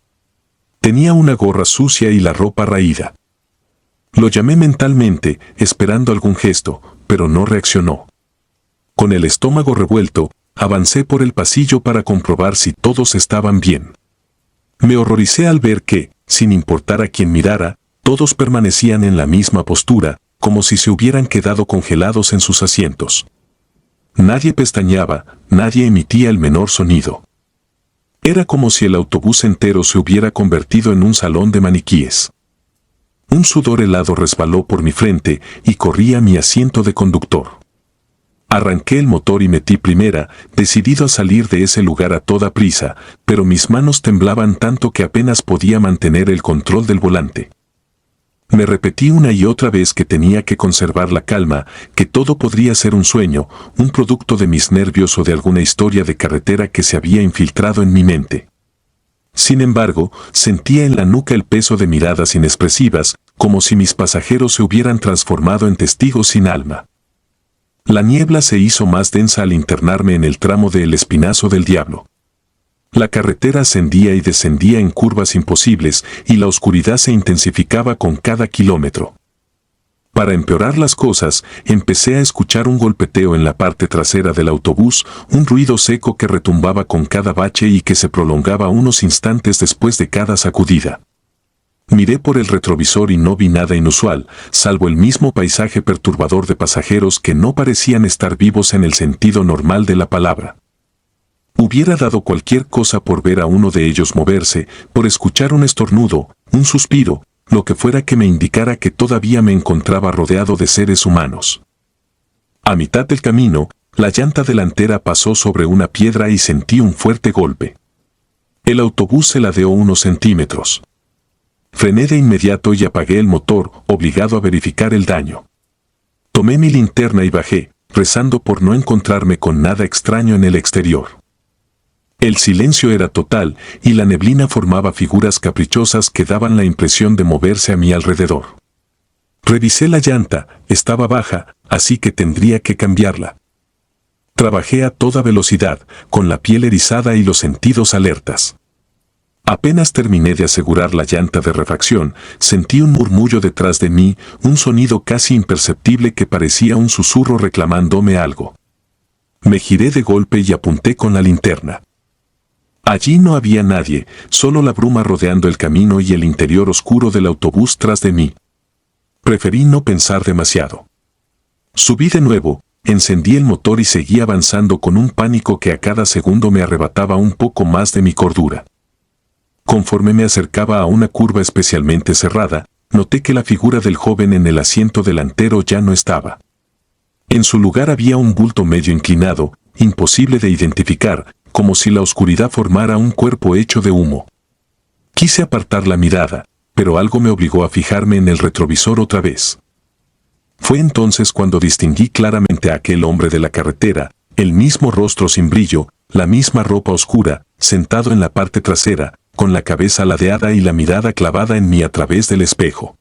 Tenía una gorra sucia y la ropa raída. Lo llamé mentalmente, esperando algún gesto, pero no reaccionó. Con el estómago revuelto, avancé por el pasillo para comprobar si todos estaban bien. Me horroricé al ver que, sin importar a quién mirara, todos permanecían en la misma postura, como si se hubieran quedado congelados en sus asientos. Nadie pestañeaba, nadie emitía el menor sonido. Era como si el autobús entero se hubiera convertido en un salón de maniquíes. Un sudor helado resbaló por mi frente y corrí a mi asiento de conductor. Arranqué el motor y metí primera, decidido a salir de ese lugar a toda prisa, pero mis manos temblaban tanto que apenas podía mantener el control del volante. Me repetí una y otra vez que tenía que conservar la calma, que todo podría ser un sueño, un producto de mis nervios o de alguna historia de carretera que se había infiltrado en mi mente. Sin embargo, sentía en la nuca el peso de miradas inexpresivas, como si mis pasajeros se hubieran transformado en testigos sin alma. La niebla se hizo más densa al internarme en el tramo de El Espinazo del Diablo. La carretera ascendía y descendía en curvas imposibles y la oscuridad se intensificaba con cada kilómetro. Para empeorar las cosas, empecé a escuchar un golpeteo en la parte trasera del autobús, un ruido seco que retumbaba con cada bache y que se prolongaba unos instantes después de cada sacudida. Miré por el retrovisor y no vi nada inusual, salvo el mismo paisaje perturbador de pasajeros que no parecían estar vivos en el sentido normal de la palabra. Hubiera dado cualquier cosa por ver a uno de ellos moverse, por escuchar un estornudo, un suspiro, lo que fuera que me indicara que todavía me encontraba rodeado de seres humanos. A mitad del camino, la llanta delantera pasó sobre una piedra y sentí un fuerte golpe. El autobús se ladeó unos centímetros. Frené de inmediato y apagué el motor, obligado a verificar el daño. Tomé mi linterna y bajé, rezando por no encontrarme con nada extraño en el exterior. El silencio era total y la neblina formaba figuras caprichosas que daban la impresión de moverse a mi alrededor. Revisé la llanta, estaba baja, así que tendría que cambiarla. Trabajé a toda velocidad, con la piel erizada y los sentidos alertas. Apenas terminé de asegurar la llanta de refacción, sentí un murmullo detrás de mí, un sonido casi imperceptible que parecía un susurro reclamándome algo. Me giré de golpe y apunté con la linterna. Allí no había nadie, solo la bruma rodeando el camino y el interior oscuro del autobús tras de mí. Preferí no pensar demasiado. Subí de nuevo, encendí el motor y seguí avanzando con un pánico que a cada segundo me arrebataba un poco más de mi cordura. Conforme me acercaba a una curva especialmente cerrada, noté que la figura del joven en el asiento delantero ya no estaba. En su lugar había un bulto medio inclinado, imposible de identificar, como si la oscuridad formara un cuerpo hecho de humo. Quise apartar la mirada, pero algo me obligó a fijarme en el retrovisor otra vez. Fue entonces cuando distinguí claramente a aquel hombre de la carretera, el mismo rostro sin brillo, la misma ropa oscura, sentado en la parte trasera, con la cabeza ladeada y la mirada clavada en mí a través del espejo.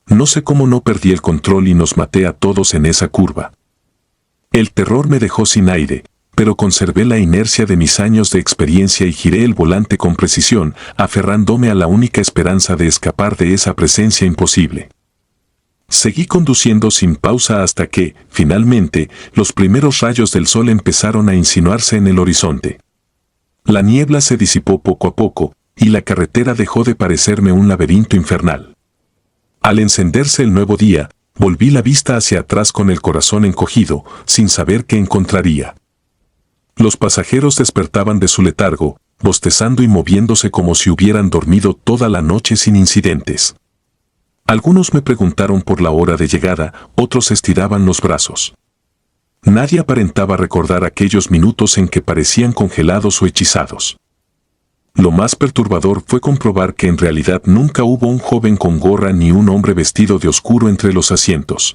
No sé cómo no perdí el control y nos maté a todos en esa curva. El terror me dejó sin aire, pero conservé la inercia de mis años de experiencia y giré el volante con precisión, aferrándome a la única esperanza de escapar de esa presencia imposible. Seguí conduciendo sin pausa hasta que, finalmente, los primeros rayos del sol empezaron a insinuarse en el horizonte. La niebla se disipó poco a poco, y la carretera dejó de parecerme un laberinto infernal. Al encenderse el nuevo día, volví la vista hacia atrás con el corazón encogido, sin saber qué encontraría. Los pasajeros despertaban de su letargo, bostezando y moviéndose como si hubieran dormido toda la noche sin incidentes. Algunos me preguntaron por la hora de llegada, otros estiraban los brazos. Nadie aparentaba recordar aquellos minutos en que parecían congelados o hechizados. Lo más perturbador fue comprobar que en realidad nunca hubo un joven con gorra ni un hombre vestido de oscuro entre los asientos.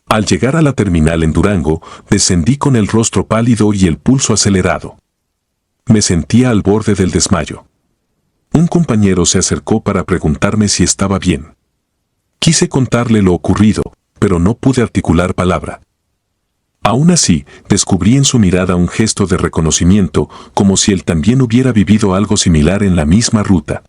Al llegar a la terminal en Durango, descendí con el rostro pálido y el pulso acelerado. Me sentía al borde del desmayo. Un compañero se acercó para preguntarme si estaba bien. Quise contarle lo ocurrido, pero no pude articular palabra. Aún así, descubrí en su mirada un gesto de reconocimiento, como si él también hubiera vivido algo similar en la misma ruta.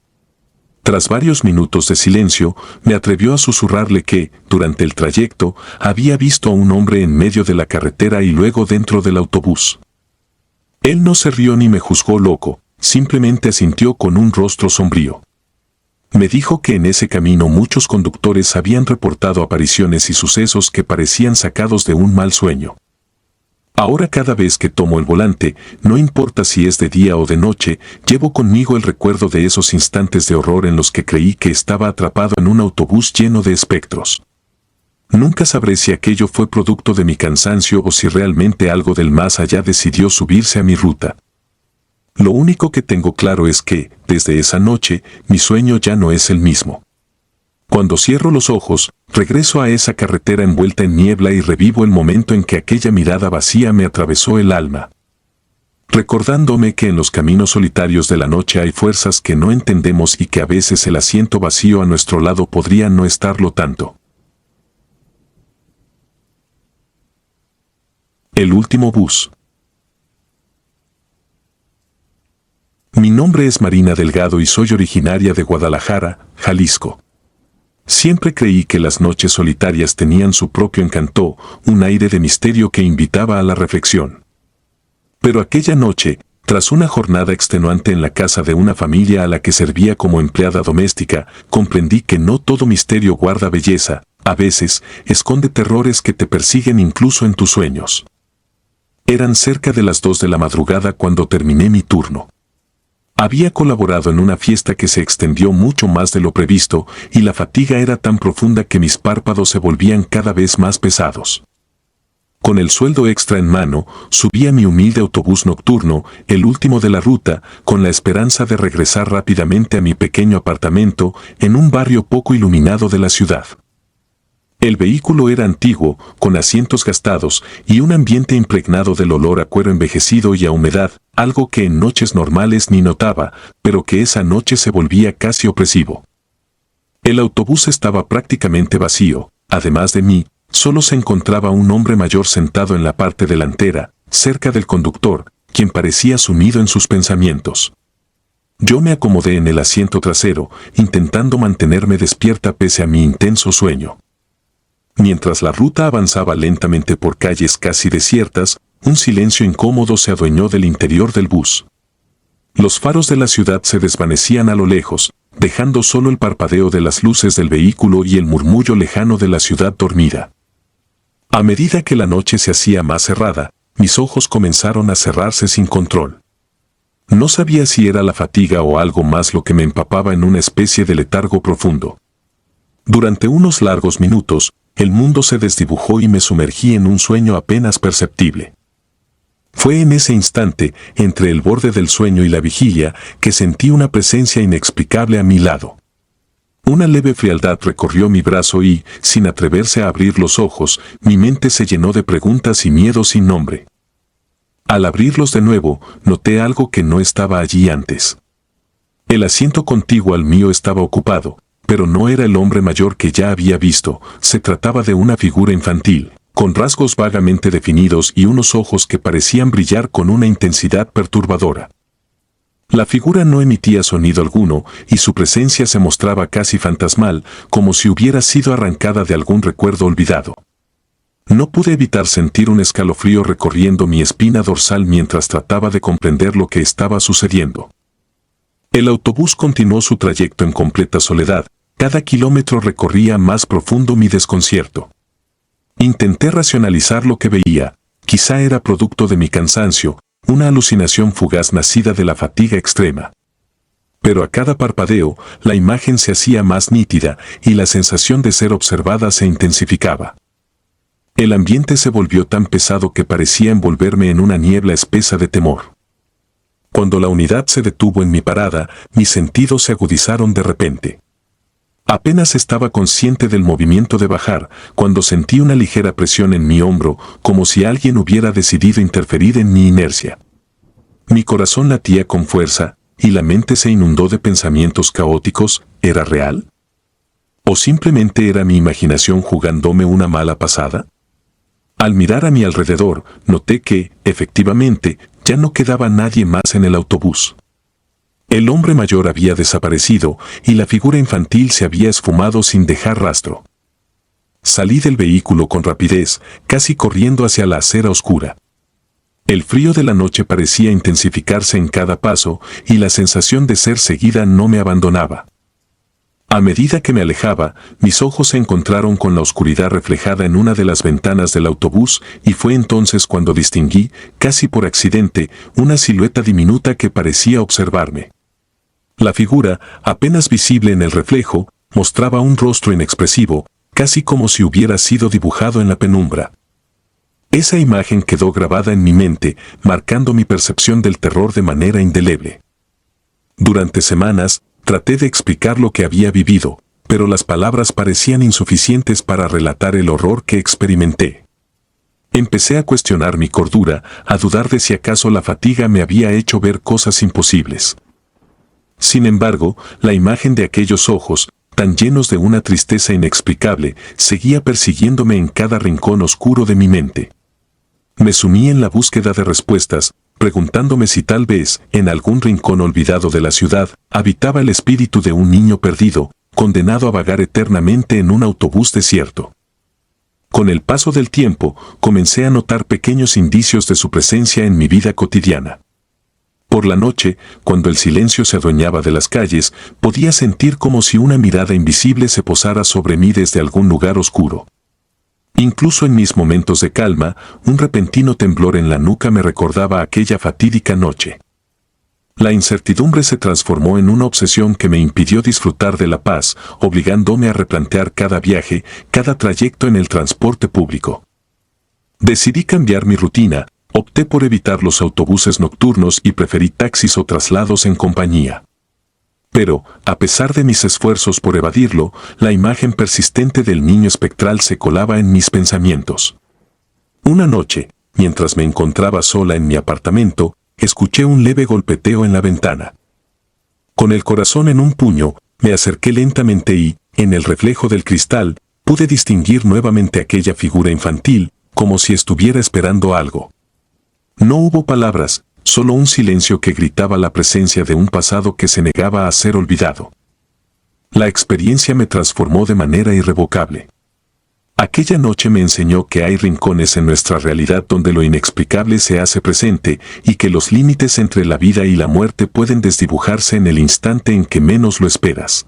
Tras varios minutos de silencio, me atrevió a susurrarle que, durante el trayecto, había visto a un hombre en medio de la carretera y luego dentro del autobús. Él no se rió ni me juzgó loco, simplemente asintió con un rostro sombrío. Me dijo que en ese camino muchos conductores habían reportado apariciones y sucesos que parecían sacados de un mal sueño. Ahora cada vez que tomo el volante, no importa si es de día o de noche, llevo conmigo el recuerdo de esos instantes de horror en los que creí que estaba atrapado en un autobús lleno de espectros. Nunca sabré si aquello fue producto de mi cansancio o si realmente algo del más allá decidió subirse a mi ruta. Lo único que tengo claro es que, desde esa noche, mi sueño ya no es el mismo. Cuando cierro los ojos, regreso a esa carretera envuelta en niebla y revivo el momento en que aquella mirada vacía me atravesó el alma. Recordándome que en los caminos solitarios de la noche hay fuerzas que no entendemos y que a veces el asiento vacío a nuestro lado podría no estarlo tanto. El último bus. Mi nombre es Marina Delgado y soy originaria de Guadalajara, Jalisco. Siempre creí que las noches solitarias tenían su propio encanto, un aire de misterio que invitaba a la reflexión. Pero aquella noche, tras una jornada extenuante en la casa de una familia a la que servía como empleada doméstica, comprendí que no todo misterio guarda belleza, a veces, esconde terrores que te persiguen incluso en tus sueños. Eran cerca de las 2 de la madrugada cuando terminé mi turno. Había colaborado en una fiesta que se extendió mucho más de lo previsto, y la fatiga era tan profunda que mis párpados se volvían cada vez más pesados. Con el sueldo extra en mano, subí a mi humilde autobús nocturno, el último de la ruta, con la esperanza de regresar rápidamente a mi pequeño apartamento en un barrio poco iluminado de la ciudad. El vehículo era antiguo, con asientos gastados y un ambiente impregnado del olor a cuero envejecido y a humedad, algo que en noches normales ni notaba, pero que esa noche se volvía casi opresivo. El autobús estaba prácticamente vacío. Además de mí, solo se encontraba un hombre mayor sentado en la parte delantera, cerca del conductor, quien parecía sumido en sus pensamientos. Yo me acomodé en el asiento trasero, intentando mantenerme despierta pese a mi intenso sueño. Mientras la ruta avanzaba lentamente por calles casi desiertas, un silencio incómodo se adueñó del interior del bus. Los faros de la ciudad se desvanecían a lo lejos, dejando solo el parpadeo de las luces del vehículo y el murmullo lejano de la ciudad dormida. A medida que la noche se hacía más cerrada, mis ojos comenzaron a cerrarse sin control. No sabía si era la fatiga o algo más lo que me empapaba en una especie de letargo profundo. Durante unos largos minutos, el mundo se desdibujó y me sumergí en un sueño apenas perceptible. Fue en ese instante, entre el borde del sueño y la vigilia, que sentí una presencia inexplicable a mi lado. Una leve frialdad recorrió mi brazo y, sin atreverse a abrir los ojos, mi mente se llenó de preguntas y miedos sin nombre. Al abrirlos de nuevo, noté algo que no estaba allí antes. El asiento contiguo al mío estaba ocupado, pero no era el hombre mayor que ya había visto, se trataba de una figura infantil, con rasgos vagamente definidos y unos ojos que parecían brillar con una intensidad perturbadora. La figura no emitía sonido alguno y su presencia se mostraba casi fantasmal, como si hubiera sido arrancada de algún recuerdo olvidado. No pude evitar sentir un escalofrío recorriendo mi espina dorsal mientras trataba de comprender lo que estaba sucediendo. El autobús continuó su trayecto en completa soledad, cada kilómetro recorría más profundo mi desconcierto. Intenté racionalizar lo que veía, quizá era producto de mi cansancio, una alucinación fugaz nacida de la fatiga extrema. Pero a cada parpadeo, la imagen se hacía más nítida y la sensación de ser observada se intensificaba. El ambiente se volvió tan pesado que parecía envolverme en una niebla espesa de temor. Cuando la unidad se detuvo en mi parada, mis sentidos se agudizaron de repente. Apenas estaba consciente del movimiento de bajar, cuando sentí una ligera presión en mi hombro, como si alguien hubiera decidido interferir en mi inercia. Mi corazón latía con fuerza, y la mente se inundó de pensamientos caóticos. ¿Era real? ¿O simplemente era mi imaginación jugándome una mala pasada? Al mirar a mi alrededor, noté que, efectivamente, ya no quedaba nadie más en el autobús. El hombre mayor había desaparecido y la figura infantil se había esfumado sin dejar rastro. Salí del vehículo con rapidez, casi corriendo hacia la acera oscura. El frío de la noche parecía intensificarse en cada paso y la sensación de ser seguida no me abandonaba. A medida que me alejaba, mis ojos se encontraron con la oscuridad reflejada en una de las ventanas del autobús y fue entonces cuando distinguí, casi por accidente, una silueta diminuta que parecía observarme. La figura, apenas visible en el reflejo, mostraba un rostro inexpresivo, casi como si hubiera sido dibujado en la penumbra. Esa imagen quedó grabada en mi mente, marcando mi percepción del terror de manera indeleble. Durante semanas, traté de explicar lo que había vivido, pero las palabras parecían insuficientes para relatar el horror que experimenté. Empecé a cuestionar mi cordura, a dudar de si acaso la fatiga me había hecho ver cosas imposibles. Sin embargo, la imagen de aquellos ojos, tan llenos de una tristeza inexplicable, seguía persiguiéndome en cada rincón oscuro de mi mente. Me sumí en la búsqueda de respuestas, preguntándome si tal vez, en algún rincón olvidado de la ciudad, habitaba el espíritu de un niño perdido, condenado a vagar eternamente en un autobús desierto. Con el paso del tiempo, comencé a notar pequeños indicios de su presencia en mi vida cotidiana. Por la noche, cuando el silencio se adueñaba de las calles, podía sentir como si una mirada invisible se posara sobre mí desde algún lugar oscuro. Incluso en mis momentos de calma, un repentino temblor en la nuca me recordaba aquella fatídica noche. La incertidumbre se transformó en una obsesión que me impidió disfrutar de la paz, obligándome a replantear cada viaje, cada trayecto en el transporte público. Decidí cambiar mi rutina, opté por evitar los autobuses nocturnos y preferí taxis o traslados en compañía. Pero, a pesar de mis esfuerzos por evadirlo, la imagen persistente del niño espectral se colaba en mis pensamientos. Una noche, mientras me encontraba sola en mi apartamento, escuché un leve golpeteo en la ventana. Con el corazón en un puño, me acerqué lentamente y, en el reflejo del cristal, pude distinguir nuevamente aquella figura infantil, como si estuviera esperando algo. No hubo palabras, solo un silencio que gritaba la presencia de un pasado que se negaba a ser olvidado. La experiencia me transformó de manera irrevocable. Aquella noche me enseñó que hay rincones en nuestra realidad donde lo inexplicable se hace presente y que los límites entre la vida y la muerte pueden desdibujarse en el instante en que menos lo esperas.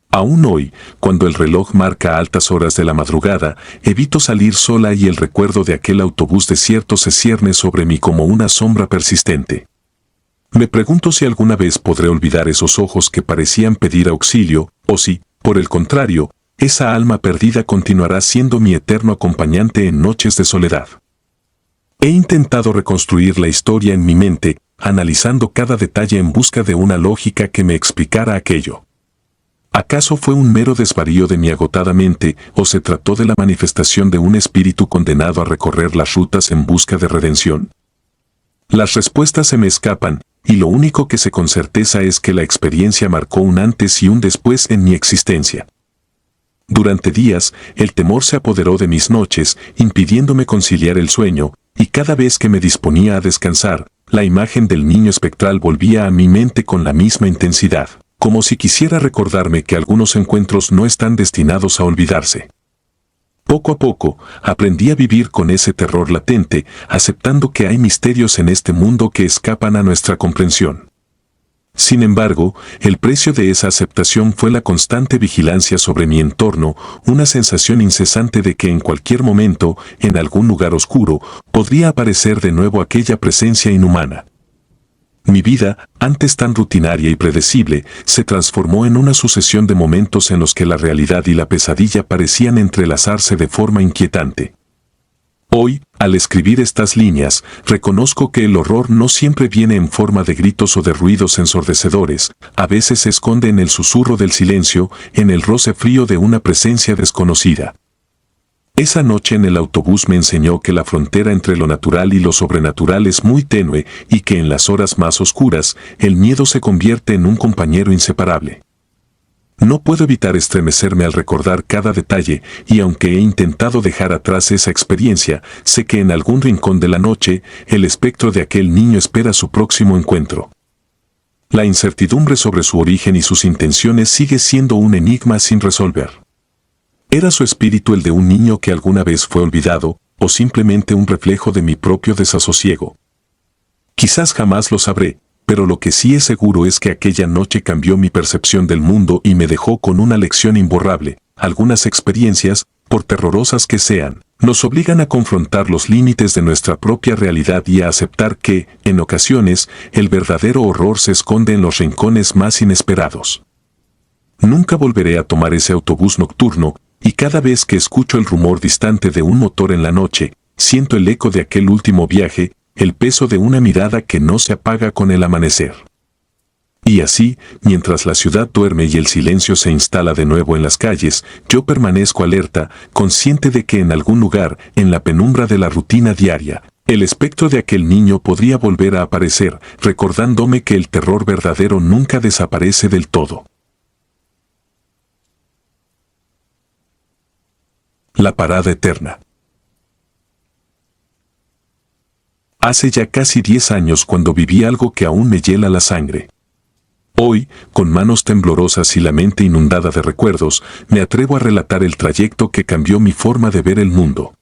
Aún hoy, cuando el reloj marca altas horas de la madrugada, evito salir sola y el recuerdo de aquel autobús desierto se cierne sobre mí como una sombra persistente. Me pregunto si alguna vez podré olvidar esos ojos que parecían pedir auxilio, o si, por el contrario, esa alma perdida continuará siendo mi eterno acompañante en noches de soledad. He intentado reconstruir la historia en mi mente, analizando cada detalle en busca de una lógica que me explicara aquello. ¿Acaso fue un mero desvarío de mi agotada mente o se trató de la manifestación de un espíritu condenado a recorrer las rutas en busca de redención? Las respuestas se me escapan, y lo único que sé con certeza es que la experiencia marcó un antes y un después en mi existencia. Durante días, el temor se apoderó de mis noches, impidiéndome conciliar el sueño, y cada vez que me disponía a descansar, la imagen del niño espectral volvía a mi mente con la misma intensidad, como si quisiera recordarme que algunos encuentros no están destinados a olvidarse. Poco a poco, aprendí a vivir con ese terror latente, aceptando que hay misterios en este mundo que escapan a nuestra comprensión. Sin embargo, el precio de esa aceptación fue la constante vigilancia sobre mi entorno, una sensación incesante de que en cualquier momento, en algún lugar oscuro, podría aparecer de nuevo aquella presencia inhumana. Mi vida, antes tan rutinaria y predecible, se transformó en una sucesión de momentos en los que la realidad y la pesadilla parecían entrelazarse de forma inquietante. Hoy, al escribir estas líneas, reconozco que el horror no siempre viene en forma de gritos o de ruidos ensordecedores, a veces se esconde en el susurro del silencio, en el roce frío de una presencia desconocida. Esa noche en el autobús me enseñó que la frontera entre lo natural y lo sobrenatural es muy tenue y que en las horas más oscuras, el miedo se convierte en un compañero inseparable. No puedo evitar estremecerme al recordar cada detalle, y aunque he intentado dejar atrás esa experiencia, sé que en algún rincón de la noche, el espectro de aquel niño espera su próximo encuentro. La incertidumbre sobre su origen y sus intenciones sigue siendo un enigma sin resolver. ¿Era su espíritu el de un niño que alguna vez fue olvidado, o simplemente un reflejo de mi propio desasosiego? Quizás jamás lo sabré, pero lo que sí es seguro es que aquella noche cambió mi percepción del mundo y me dejó con una lección imborrable. Algunas experiencias, por terrorosas que sean, nos obligan a confrontar los límites de nuestra propia realidad y a aceptar que, en ocasiones, el verdadero horror se esconde en los rincones más inesperados. Nunca volveré a tomar ese autobús nocturno, y cada vez que escucho el rumor distante de un motor en la noche, siento el eco de aquel último viaje, el peso de una mirada que no se apaga con el amanecer. Y así, mientras la ciudad duerme y el silencio se instala de nuevo en las calles, yo permanezco alerta, consciente de que en algún lugar, en la penumbra de la rutina diaria, el espectro de aquel niño podría volver a aparecer, recordándome que el terror verdadero nunca desaparece del todo. La parada eterna. Hace ya casi 10 años cuando viví algo que aún me hiela la sangre. Hoy, con manos temblorosas y la mente inundada de recuerdos, me atrevo a relatar el trayecto que cambió mi forma de ver el mundo.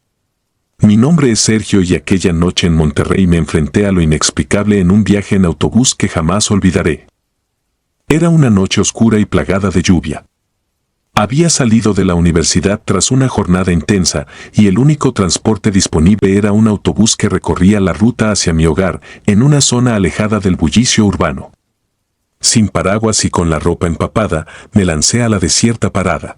Mi nombre es Sergio y aquella noche en Monterrey me enfrenté a lo inexplicable en un viaje en autobús que jamás olvidaré. Era una noche oscura y plagada de lluvia. Había salido de la universidad tras una jornada intensa y el único transporte disponible era un autobús que recorría la ruta hacia mi hogar en una zona alejada del bullicio urbano. Sin paraguas y con la ropa empapada, me lancé a la desierta parada.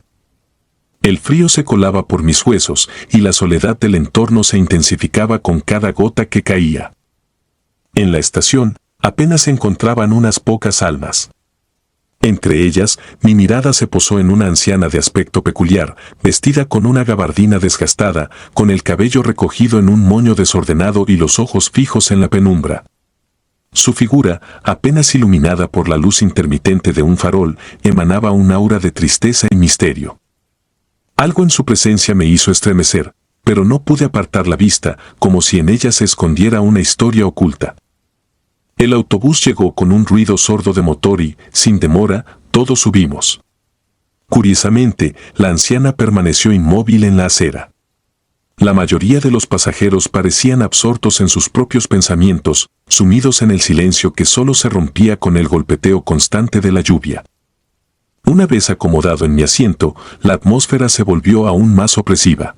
El frío se colaba por mis huesos y la soledad del entorno se intensificaba con cada gota que caía. En la estación, apenas se encontraban unas pocas almas. Entre ellas, mi mirada se posó en una anciana de aspecto peculiar, vestida con una gabardina desgastada, con el cabello recogido en un moño desordenado y los ojos fijos en la penumbra. Su figura, apenas iluminada por la luz intermitente de un farol, emanaba un aura de tristeza y misterio. Algo en su presencia me hizo estremecer, pero no pude apartar la vista, como si en ella se escondiera una historia oculta. El autobús llegó con un ruido sordo de motor y, sin demora, todos subimos. Curiosamente, la anciana permaneció inmóvil en la acera. La mayoría de los pasajeros parecían absortos en sus propios pensamientos, sumidos en el silencio que solo se rompía con el golpeteo constante de la lluvia. Una vez acomodado en mi asiento, la atmósfera se volvió aún más opresiva.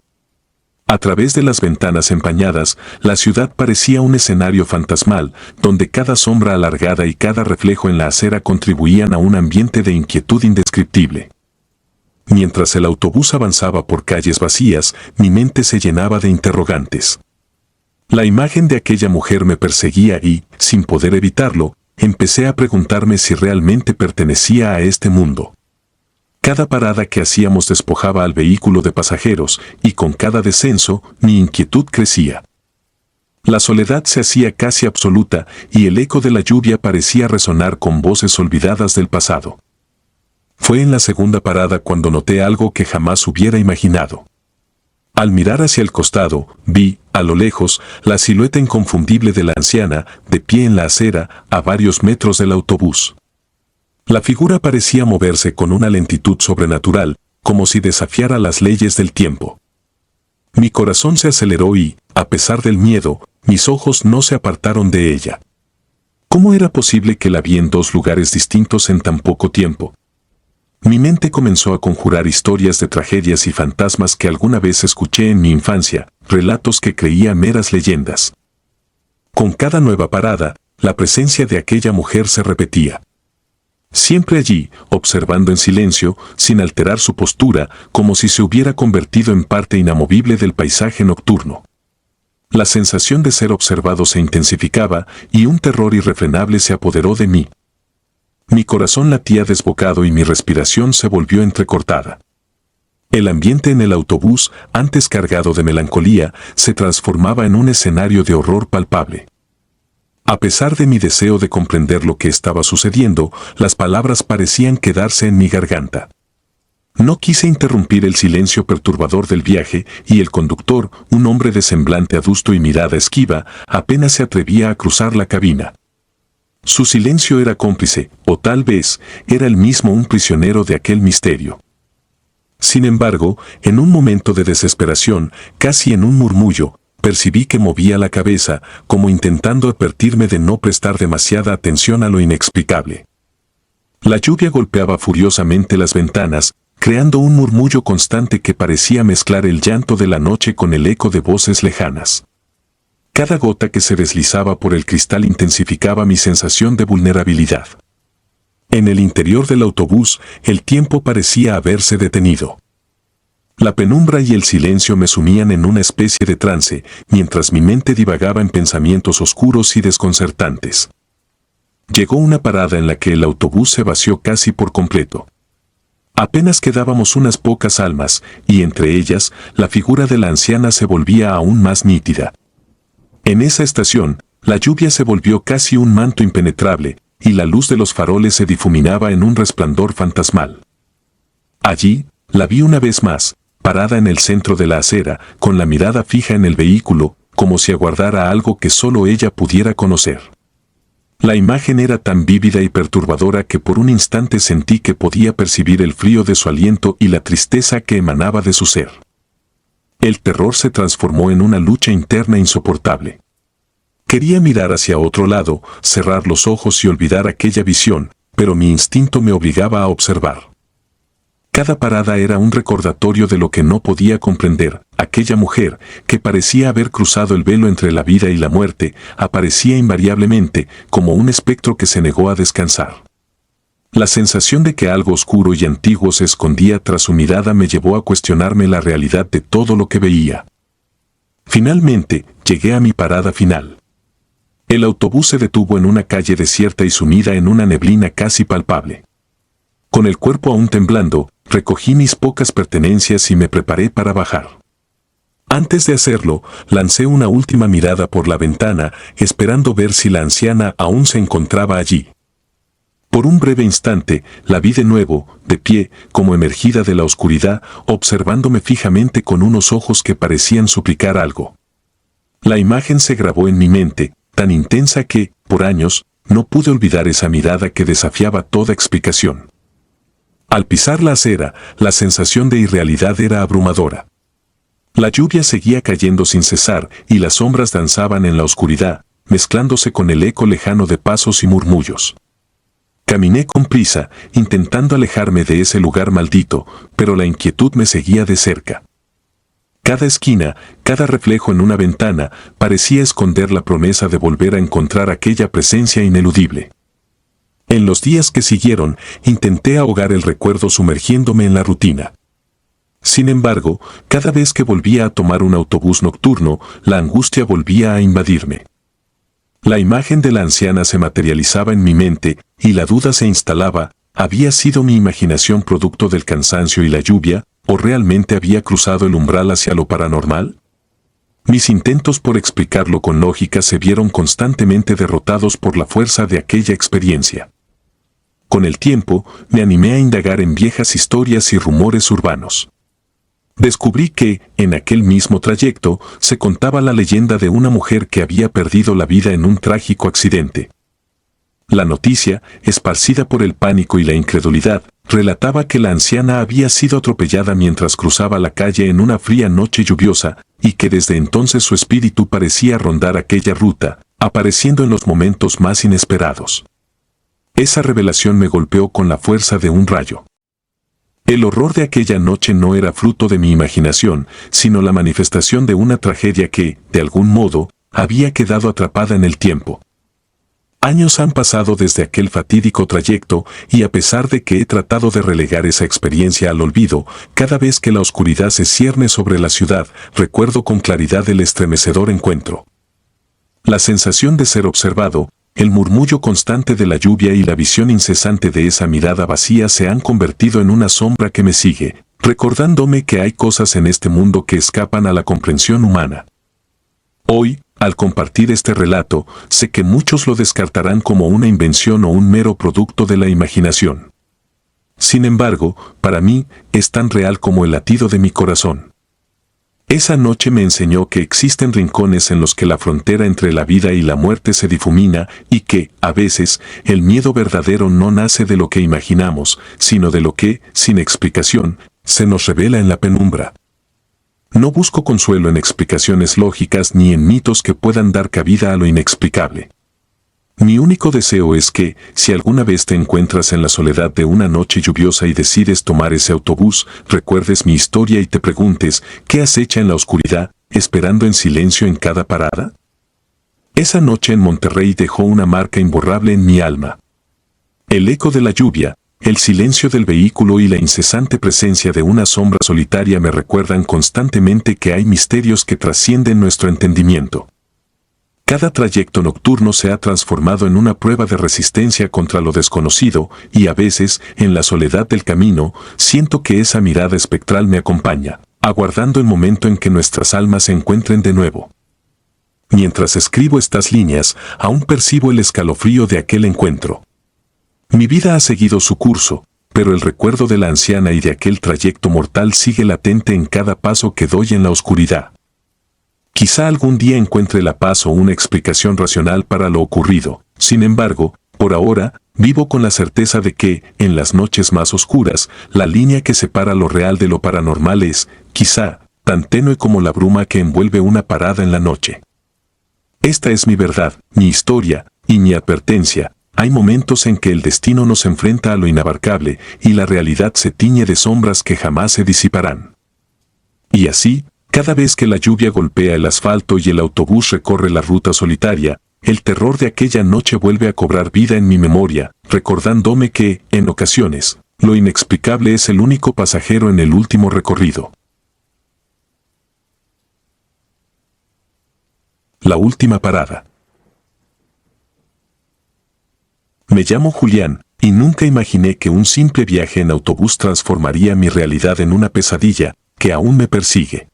A través de las ventanas empañadas, la ciudad parecía un escenario fantasmal, donde cada sombra alargada y cada reflejo en la acera contribuían a un ambiente de inquietud indescriptible. Mientras el autobús avanzaba por calles vacías, mi mente se llenaba de interrogantes. La imagen de aquella mujer me perseguía y, sin poder evitarlo, empecé a preguntarme si realmente pertenecía a este mundo. Cada parada que hacíamos despojaba al vehículo de pasajeros, y con cada descenso, mi inquietud crecía. La soledad se hacía casi absoluta, y el eco de la lluvia parecía resonar con voces olvidadas del pasado. Fue en la segunda parada cuando noté algo que jamás hubiera imaginado. Al mirar hacia el costado, vi, a lo lejos, la silueta inconfundible de la anciana, de pie en la acera, a varios metros del autobús. La figura parecía moverse con una lentitud sobrenatural, como si desafiara las leyes del tiempo. Mi corazón se aceleró y, a pesar del miedo, mis ojos no se apartaron de ella. ¿Cómo era posible que la vi en dos lugares distintos en tan poco tiempo? Mi mente comenzó a conjurar historias de tragedias y fantasmas que alguna vez escuché en mi infancia, relatos que creía meras leyendas. Con cada nueva parada, la presencia de aquella mujer se repetía. Siempre allí, observando en silencio, sin alterar su postura, como si se hubiera convertido en parte inamovible del paisaje nocturno. La sensación de ser observado se intensificaba y un terror irrefrenable se apoderó de mí. Mi corazón latía desbocado y mi respiración se volvió entrecortada. El ambiente en el autobús, antes cargado de melancolía, se transformaba en un escenario de horror palpable. A pesar de mi deseo de comprender lo que estaba sucediendo, las palabras parecían quedarse en mi garganta. No quise interrumpir el silencio perturbador del viaje y el conductor, un hombre de semblante adusto y mirada esquiva, apenas se atrevía a cruzar la cabina. Su silencio era cómplice, o tal vez, era él mismo un prisionero de aquel misterio. Sin embargo, en un momento de desesperación, casi en un murmullo, percibí que movía la cabeza, como intentando advertirme de no prestar demasiada atención a lo inexplicable. La lluvia golpeaba furiosamente las ventanas, creando un murmullo constante que parecía mezclar el llanto de la noche con el eco de voces lejanas. Cada gota que se deslizaba por el cristal intensificaba mi sensación de vulnerabilidad. En el interior del autobús, el tiempo parecía haberse detenido. La penumbra y el silencio me sumían en una especie de trance, mientras mi mente divagaba en pensamientos oscuros y desconcertantes. Llegó una parada en la que el autobús se vació casi por completo. Apenas quedábamos unas pocas almas, y entre ellas, la figura de la anciana se volvía aún más nítida. En esa estación, la lluvia se volvió casi un manto impenetrable, y la luz de los faroles se difuminaba en un resplandor fantasmal. Allí, la vi una vez más, parada en el centro de la acera, con la mirada fija en el vehículo, como si aguardara algo que solo ella pudiera conocer. La imagen era tan vívida y perturbadora que por un instante sentí que podía percibir el frío de su aliento y la tristeza que emanaba de su ser. El terror se transformó en una lucha interna insoportable. Quería mirar hacia otro lado, cerrar los ojos y olvidar aquella visión, pero mi instinto me obligaba a observar. Cada parada era un recordatorio de lo que no podía comprender. Aquella mujer, que parecía haber cruzado el velo entre la vida y la muerte, aparecía invariablemente como un espectro que se negó a descansar. La sensación de que algo oscuro y antiguo se escondía tras su mirada me llevó a cuestionarme la realidad de todo lo que veía. Finalmente, llegué a mi parada final. El autobús se detuvo en una calle desierta y sumida en una neblina casi palpable. Con el cuerpo aún temblando, recogí mis pocas pertenencias y me preparé para bajar. Antes de hacerlo, lancé una última mirada por la ventana, esperando ver si la anciana aún se encontraba allí. Por un breve instante, la vi de nuevo, de pie, como emergida de la oscuridad, observándome fijamente con unos ojos que parecían suplicar algo. La imagen se grabó en mi mente, tan intensa que, por años, no pude olvidar esa mirada que desafiaba toda explicación. Al pisar la acera, la sensación de irrealidad era abrumadora. La lluvia seguía cayendo sin cesar y las sombras danzaban en la oscuridad, mezclándose con el eco lejano de pasos y murmullos. Caminé con prisa, intentando alejarme de ese lugar maldito, pero la inquietud me seguía de cerca. Cada esquina, cada reflejo en una ventana, parecía esconder la promesa de volver a encontrar aquella presencia ineludible. En los días que siguieron, intenté ahogar el recuerdo sumergiéndome en la rutina. Sin embargo, cada vez que volvía a tomar un autobús nocturno, la angustia volvía a invadirme. La imagen de la anciana se materializaba en mi mente, y la duda se instalaba: ¿había sido mi imaginación producto del cansancio y la lluvia, o realmente había cruzado el umbral hacia lo paranormal? Mis intentos por explicarlo con lógica se vieron constantemente derrotados por la fuerza de aquella experiencia. Con el tiempo, me animé a indagar en viejas historias y rumores urbanos. Descubrí que, en aquel mismo trayecto, se contaba la leyenda de una mujer que había perdido la vida en un trágico accidente. La noticia, esparcida por el pánico y la incredulidad, relataba que la anciana había sido atropellada mientras cruzaba la calle en una fría noche lluviosa, y que desde entonces su espíritu parecía rondar aquella ruta, apareciendo en los momentos más inesperados. Esa revelación me golpeó con la fuerza de un rayo. El horror de aquella noche no era fruto de mi imaginación, sino la manifestación de una tragedia que, de algún modo, había quedado atrapada en el tiempo. Años han pasado desde aquel fatídico trayecto, y a pesar de que he tratado de relegar esa experiencia al olvido, cada vez que la oscuridad se cierne sobre la ciudad, recuerdo con claridad el estremecedor encuentro. La sensación de ser observado, el murmullo constante de la lluvia y la visión incesante de esa mirada vacía se han convertido en una sombra que me sigue, recordándome que hay cosas en este mundo que escapan a la comprensión humana. Hoy, al compartir este relato, sé que muchos lo descartarán como una invención o un mero producto de la imaginación. Sin embargo, para mí, es tan real como el latido de mi corazón. Esa noche me enseñó que existen rincones en los que la frontera entre la vida y la muerte se difumina y que, a veces, el miedo verdadero no nace de lo que imaginamos, sino de lo que, sin explicación, se nos revela en la penumbra. No busco consuelo en explicaciones lógicas ni en mitos que puedan dar cabida a lo inexplicable. Mi único deseo es que, si alguna vez te encuentras en la soledad de una noche lluviosa y decides tomar ese autobús, recuerdes mi historia y te preguntes, ¿qué acecha en la oscuridad, esperando en silencio en cada parada? Esa noche en Monterrey dejó una marca imborrable en mi alma. El eco de la lluvia, el silencio del vehículo y la incesante presencia de una sombra solitaria me recuerdan constantemente que hay misterios que trascienden nuestro entendimiento. Cada trayecto nocturno se ha transformado en una prueba de resistencia contra lo desconocido, y a veces, en la soledad del camino, siento que esa mirada espectral me acompaña, aguardando el momento en que nuestras almas se encuentren de nuevo. Mientras escribo estas líneas, aún percibo el escalofrío de aquel encuentro. Mi vida ha seguido su curso, pero el recuerdo de la anciana y de aquel trayecto mortal sigue latente en cada paso que doy en la oscuridad. Quizá algún día encuentre la paz o una explicación racional para lo ocurrido. Sin embargo, por ahora, vivo con la certeza de que, en las noches más oscuras, la línea que separa lo real de lo paranormal es, quizá, tan tenue como la bruma que envuelve una parada en la noche. Esta es mi verdad, mi historia, y mi advertencia. Hay momentos en que el destino nos enfrenta a lo inabarcable, y la realidad se tiñe de sombras que jamás se disiparán. Y así, cada vez que la lluvia golpea el asfalto y el autobús recorre la ruta solitaria, el terror de aquella noche vuelve a cobrar vida en mi memoria, recordándome que, en ocasiones, lo inexplicable es el único pasajero en el último recorrido. La última parada. Me llamo Julián, y nunca imaginé que un simple viaje en autobús transformaría mi realidad en una pesadilla que aún me persigue.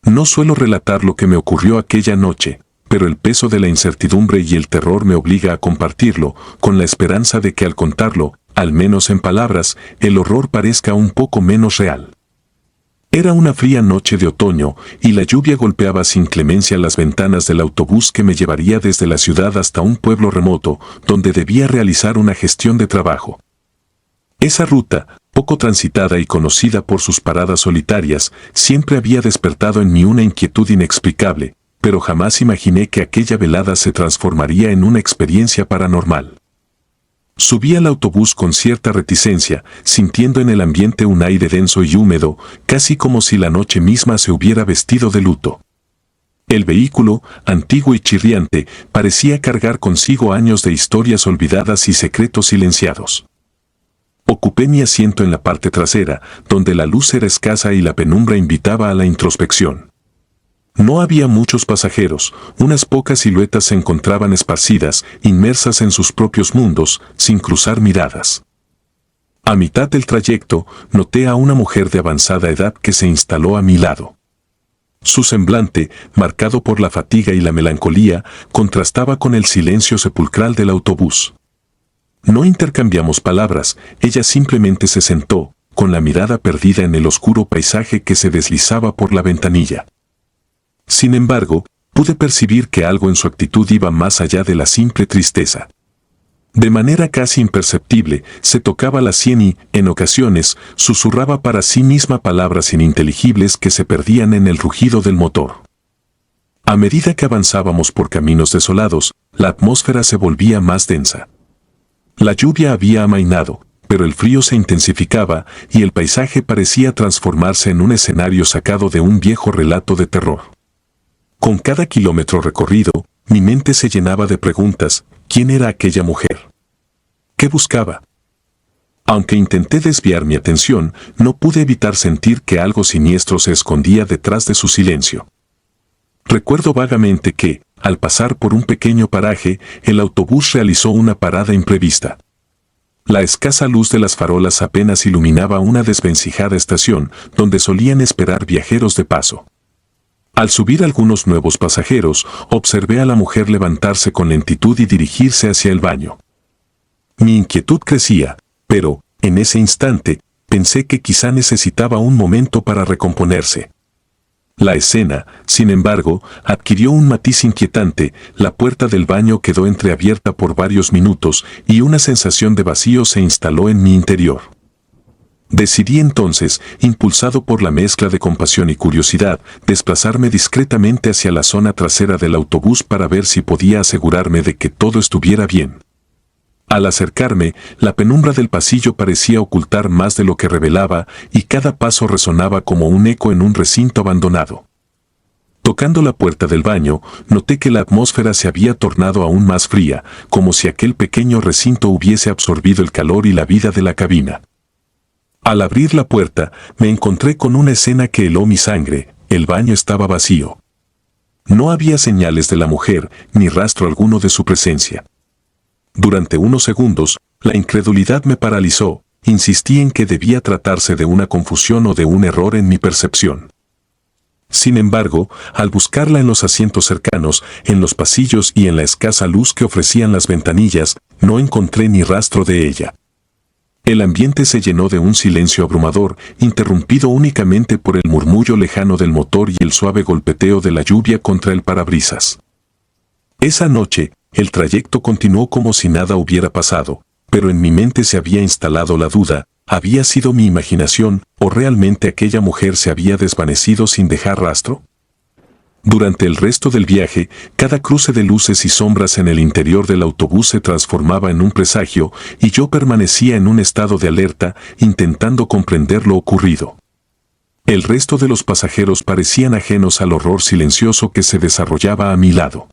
No suelo relatar lo que me ocurrió aquella noche, pero el peso de la incertidumbre y el terror me obliga a compartirlo, con la esperanza de que al contarlo, al menos en palabras, el horror parezca un poco menos real. Era una fría noche de otoño, y la lluvia golpeaba sin clemencia las ventanas del autobús que me llevaría desde la ciudad hasta un pueblo remoto, donde debía realizar una gestión de trabajo. Esa ruta, poco transitada y conocida por sus paradas solitarias, siempre había despertado en mí una inquietud inexplicable, pero jamás imaginé que aquella velada se transformaría en una experiencia paranormal. Subí al autobús con cierta reticencia, sintiendo en el ambiente un aire denso y húmedo, casi como si la noche misma se hubiera vestido de luto. El vehículo, antiguo y chirriante, parecía cargar consigo años de historias olvidadas y secretos silenciados. Ocupé mi asiento en la parte trasera, donde la luz era escasa y la penumbra invitaba a la introspección. No había muchos pasajeros, unas pocas siluetas se encontraban esparcidas, inmersas en sus propios mundos, sin cruzar miradas. A mitad del trayecto, noté a una mujer de avanzada edad que se instaló a mi lado. Su semblante, marcado por la fatiga y la melancolía, contrastaba con el silencio sepulcral del autobús. No intercambiamos palabras, ella simplemente se sentó, con la mirada perdida en el oscuro paisaje que se deslizaba por la ventanilla. Sin embargo, pude percibir que algo en su actitud iba más allá de la simple tristeza. De manera casi imperceptible, se tocaba la sien y, en ocasiones, susurraba para sí misma palabras ininteligibles que se perdían en el rugido del motor. A medida que avanzábamos por caminos desolados, la atmósfera se volvía más densa. La lluvia había amainado, pero el frío se intensificaba y el paisaje parecía transformarse en un escenario sacado de un viejo relato de terror. Con cada kilómetro recorrido, mi mente se llenaba de preguntas: ¿quién era aquella mujer? ¿Qué buscaba? Aunque intenté desviar mi atención, no pude evitar sentir que algo siniestro se escondía detrás de su silencio. Recuerdo vagamente que, al pasar por un pequeño paraje, el autobús realizó una parada imprevista. La escasa luz de las farolas apenas iluminaba una desvencijada estación, donde solían esperar viajeros de paso. Al subir algunos nuevos pasajeros, observé a la mujer levantarse con lentitud y dirigirse hacia el baño. Mi inquietud crecía, pero, en ese instante, pensé que quizá necesitaba un momento para recomponerse. La escena, sin embargo, adquirió un matiz inquietante, la puerta del baño quedó entreabierta por varios minutos y una sensación de vacío se instaló en mi interior. Decidí entonces, impulsado por la mezcla de compasión y curiosidad, desplazarme discretamente hacia la zona trasera del autobús para ver si podía asegurarme de que todo estuviera bien. Al acercarme, la penumbra del pasillo parecía ocultar más de lo que revelaba y cada paso resonaba como un eco en un recinto abandonado. Tocando la puerta del baño, noté que la atmósfera se había tornado aún más fría, como si aquel pequeño recinto hubiese absorbido el calor y la vida de la cabina. Al abrir la puerta, me encontré con una escena que heló mi sangre: el baño estaba vacío. No había señales de la mujer, ni rastro alguno de su presencia. Durante unos segundos, la incredulidad me paralizó, insistí en que debía tratarse de una confusión o de un error en mi percepción. Sin embargo, al buscarla en los asientos cercanos, en los pasillos y en la escasa luz que ofrecían las ventanillas, no encontré ni rastro de ella. El ambiente se llenó de un silencio abrumador, interrumpido únicamente por el murmullo lejano del motor y el suave golpeteo de la lluvia contra el parabrisas. Esa noche, el trayecto continuó como si nada hubiera pasado, pero en mi mente se había instalado la duda: ¿había sido mi imaginación, o realmente aquella mujer se había desvanecido sin dejar rastro? Durante el resto del viaje, cada cruce de luces y sombras en el interior del autobús se transformaba en un presagio, y yo permanecía en un estado de alerta, intentando comprender lo ocurrido. El resto de los pasajeros parecían ajenos al horror silencioso que se desarrollaba a mi lado.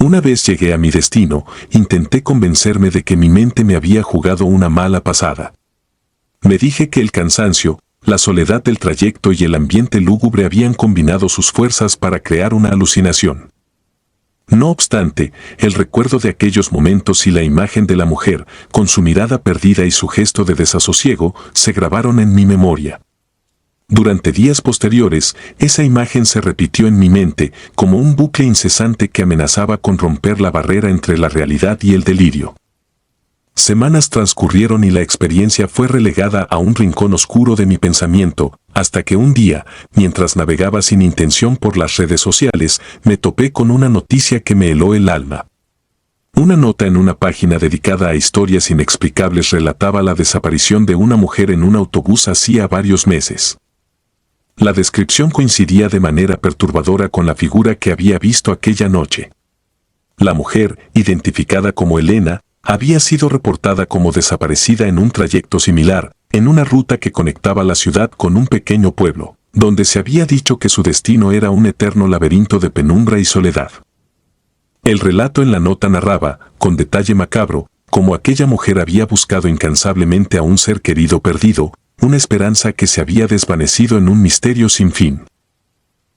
Una vez llegué a mi destino, intenté convencerme de que mi mente me había jugado una mala pasada. Me dije que el cansancio, la soledad del trayecto y el ambiente lúgubre habían combinado sus fuerzas para crear una alucinación. No obstante, el recuerdo de aquellos momentos y la imagen de la mujer, con su mirada perdida y su gesto de desasosiego, se grabaron en mi memoria. Durante días posteriores, esa imagen se repitió en mi mente como un bucle incesante que amenazaba con romper la barrera entre la realidad y el delirio. Semanas transcurrieron y la experiencia fue relegada a un rincón oscuro de mi pensamiento, hasta que un día, mientras navegaba sin intención por las redes sociales, me topé con una noticia que me heló el alma. Una nota en una página dedicada a historias inexplicables relataba la desaparición de una mujer en un autobús hacía varios meses. La descripción coincidía de manera perturbadora con la figura que había visto aquella noche. La mujer, identificada como Elena, había sido reportada como desaparecida en un trayecto similar, en una ruta que conectaba la ciudad con un pequeño pueblo, donde se había dicho que su destino era un eterno laberinto de penumbra y soledad. El relato en la nota narraba, con detalle macabro, cómo aquella mujer había buscado incansablemente a un ser querido perdido, una esperanza que se había desvanecido en un misterio sin fin.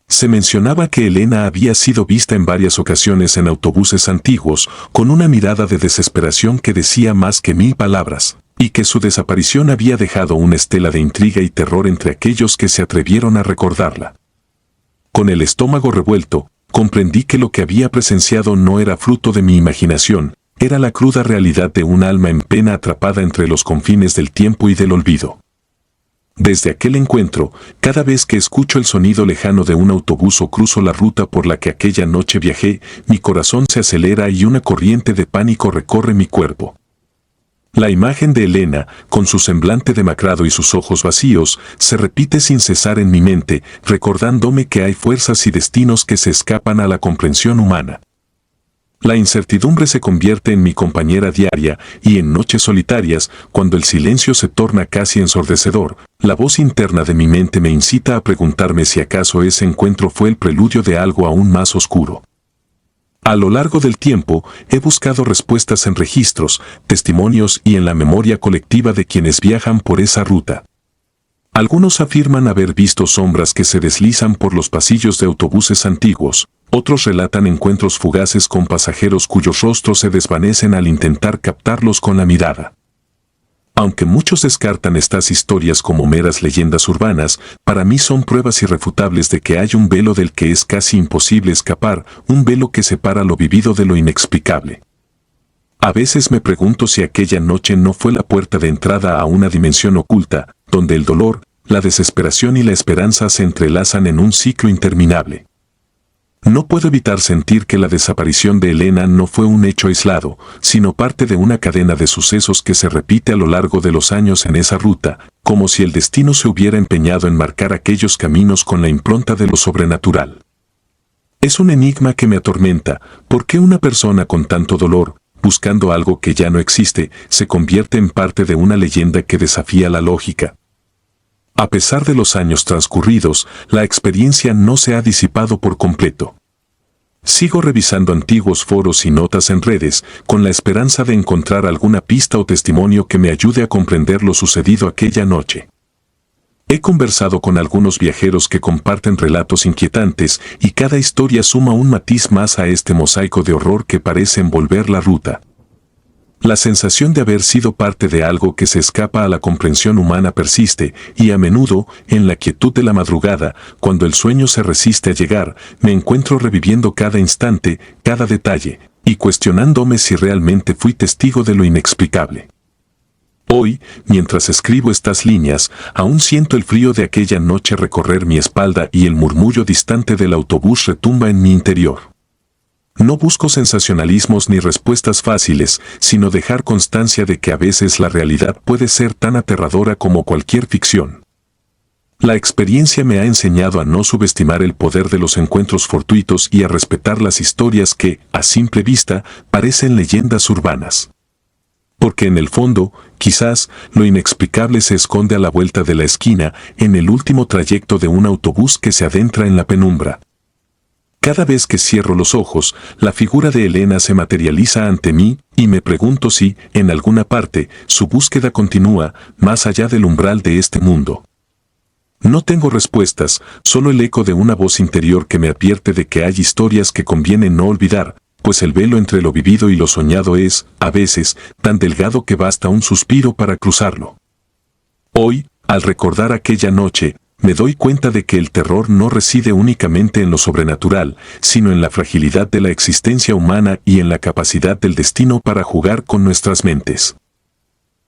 Se mencionaba que Elena había sido vista en varias ocasiones en autobuses antiguos, con una mirada de desesperación que decía más que 1000 palabras, y que su desaparición había dejado una estela de intriga y terror entre aquellos que se atrevieron a recordarla. Con el estómago revuelto, comprendí que lo que había presenciado no era fruto de mi imaginación, era la cruda realidad de un alma en pena atrapada entre los confines del tiempo y del olvido. Desde aquel encuentro, cada vez que escucho el sonido lejano de un autobús o cruzo la ruta por la que aquella noche viajé, mi corazón se acelera y una corriente de pánico recorre mi cuerpo. La imagen de Elena, con su semblante demacrado y sus ojos vacíos, se repite sin cesar en mi mente, recordándome que hay fuerzas y destinos que se escapan a la comprensión humana. La incertidumbre se convierte en mi compañera diaria y en noches solitarias, cuando el silencio se torna casi ensordecedor, la voz interna de mi mente me incita a preguntarme si acaso ese encuentro fue el preludio de algo aún más oscuro. A lo largo del tiempo, he buscado respuestas en registros, testimonios y en la memoria colectiva de quienes viajan por esa ruta. Algunos afirman haber visto sombras que se deslizan por los pasillos de autobuses antiguos, otros relatan encuentros fugaces con pasajeros cuyos rostros se desvanecen al intentar captarlos con la mirada. Aunque muchos descartan estas historias como meras leyendas urbanas, para mí son pruebas irrefutables de que hay un velo del que es casi imposible escapar, un velo que separa lo vivido de lo inexplicable. A veces me pregunto si aquella noche no fue la puerta de entrada a una dimensión oculta, donde el dolor, la desesperación y la esperanza se entrelazan en un ciclo interminable. No puedo evitar sentir que la desaparición de Elena no fue un hecho aislado, sino parte de una cadena de sucesos que se repite a lo largo de los años en esa ruta, como si el destino se hubiera empeñado en marcar aquellos caminos con la impronta de lo sobrenatural. Es un enigma que me atormenta, ¿por qué una persona con tanto dolor, buscando algo que ya no existe, se convierte en parte de una leyenda que desafía la lógica? A pesar de los años transcurridos, la experiencia no se ha disipado por completo. Sigo revisando antiguos foros y notas en redes, con la esperanza de encontrar alguna pista o testimonio que me ayude a comprender lo sucedido aquella noche. He conversado con algunos viajeros que comparten relatos inquietantes y cada historia suma un matiz más a este mosaico de horror que parece envolver la ruta. La sensación de haber sido parte de algo que se escapa a la comprensión humana persiste, y a menudo, en la quietud de la madrugada, cuando el sueño se resiste a llegar, me encuentro reviviendo cada instante, cada detalle, y cuestionándome si realmente fui testigo de lo inexplicable. Hoy, mientras escribo estas líneas, aún siento el frío de aquella noche recorrer mi espalda y el murmullo distante del autobús retumba en mi interior. No busco sensacionalismos ni respuestas fáciles, sino dejar constancia de que a veces la realidad puede ser tan aterradora como cualquier ficción. La experiencia me ha enseñado a no subestimar el poder de los encuentros fortuitos y a respetar las historias que, a simple vista, parecen leyendas urbanas. Porque en el fondo, quizás, lo inexplicable se esconde a la vuelta de la esquina, en el último trayecto de un autobús que se adentra en la penumbra. Cada vez que cierro los ojos, la figura de Elena se materializa ante mí y me pregunto si, en alguna parte, su búsqueda continúa más allá del umbral de este mundo. No tengo respuestas, solo el eco de una voz interior que me advierte de que hay historias que conviene no olvidar, pues el velo entre lo vivido y lo soñado es, a veces, tan delgado que basta un suspiro para cruzarlo. Hoy, al recordar aquella noche, me doy cuenta de que el terror no reside únicamente en lo sobrenatural, sino en la fragilidad de la existencia humana y en la capacidad del destino para jugar con nuestras mentes.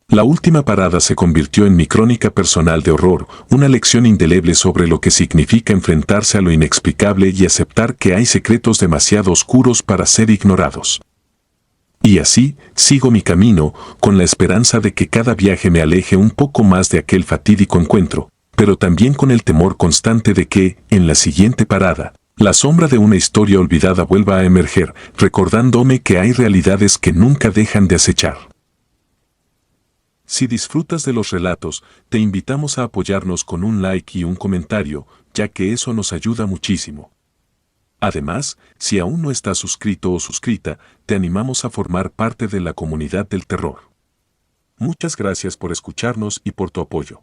La última parada se convirtió en mi crónica personal de horror, una lección indeleble sobre lo que significa enfrentarse a lo inexplicable y aceptar que hay secretos demasiado oscuros para ser ignorados. Y así, sigo mi camino, con la esperanza de que cada viaje me aleje un poco más de aquel fatídico encuentro, pero también con el temor constante de que, en la siguiente parada, la sombra de una historia olvidada vuelva a emerger, recordándome que hay realidades que nunca dejan de acechar. Si disfrutas de los relatos, te invitamos a apoyarnos con un like y un comentario, ya que eso nos ayuda muchísimo. Además, si aún no estás suscrito o suscrita, te animamos a formar parte de la comunidad del terror. Muchas gracias por escucharnos y por tu apoyo.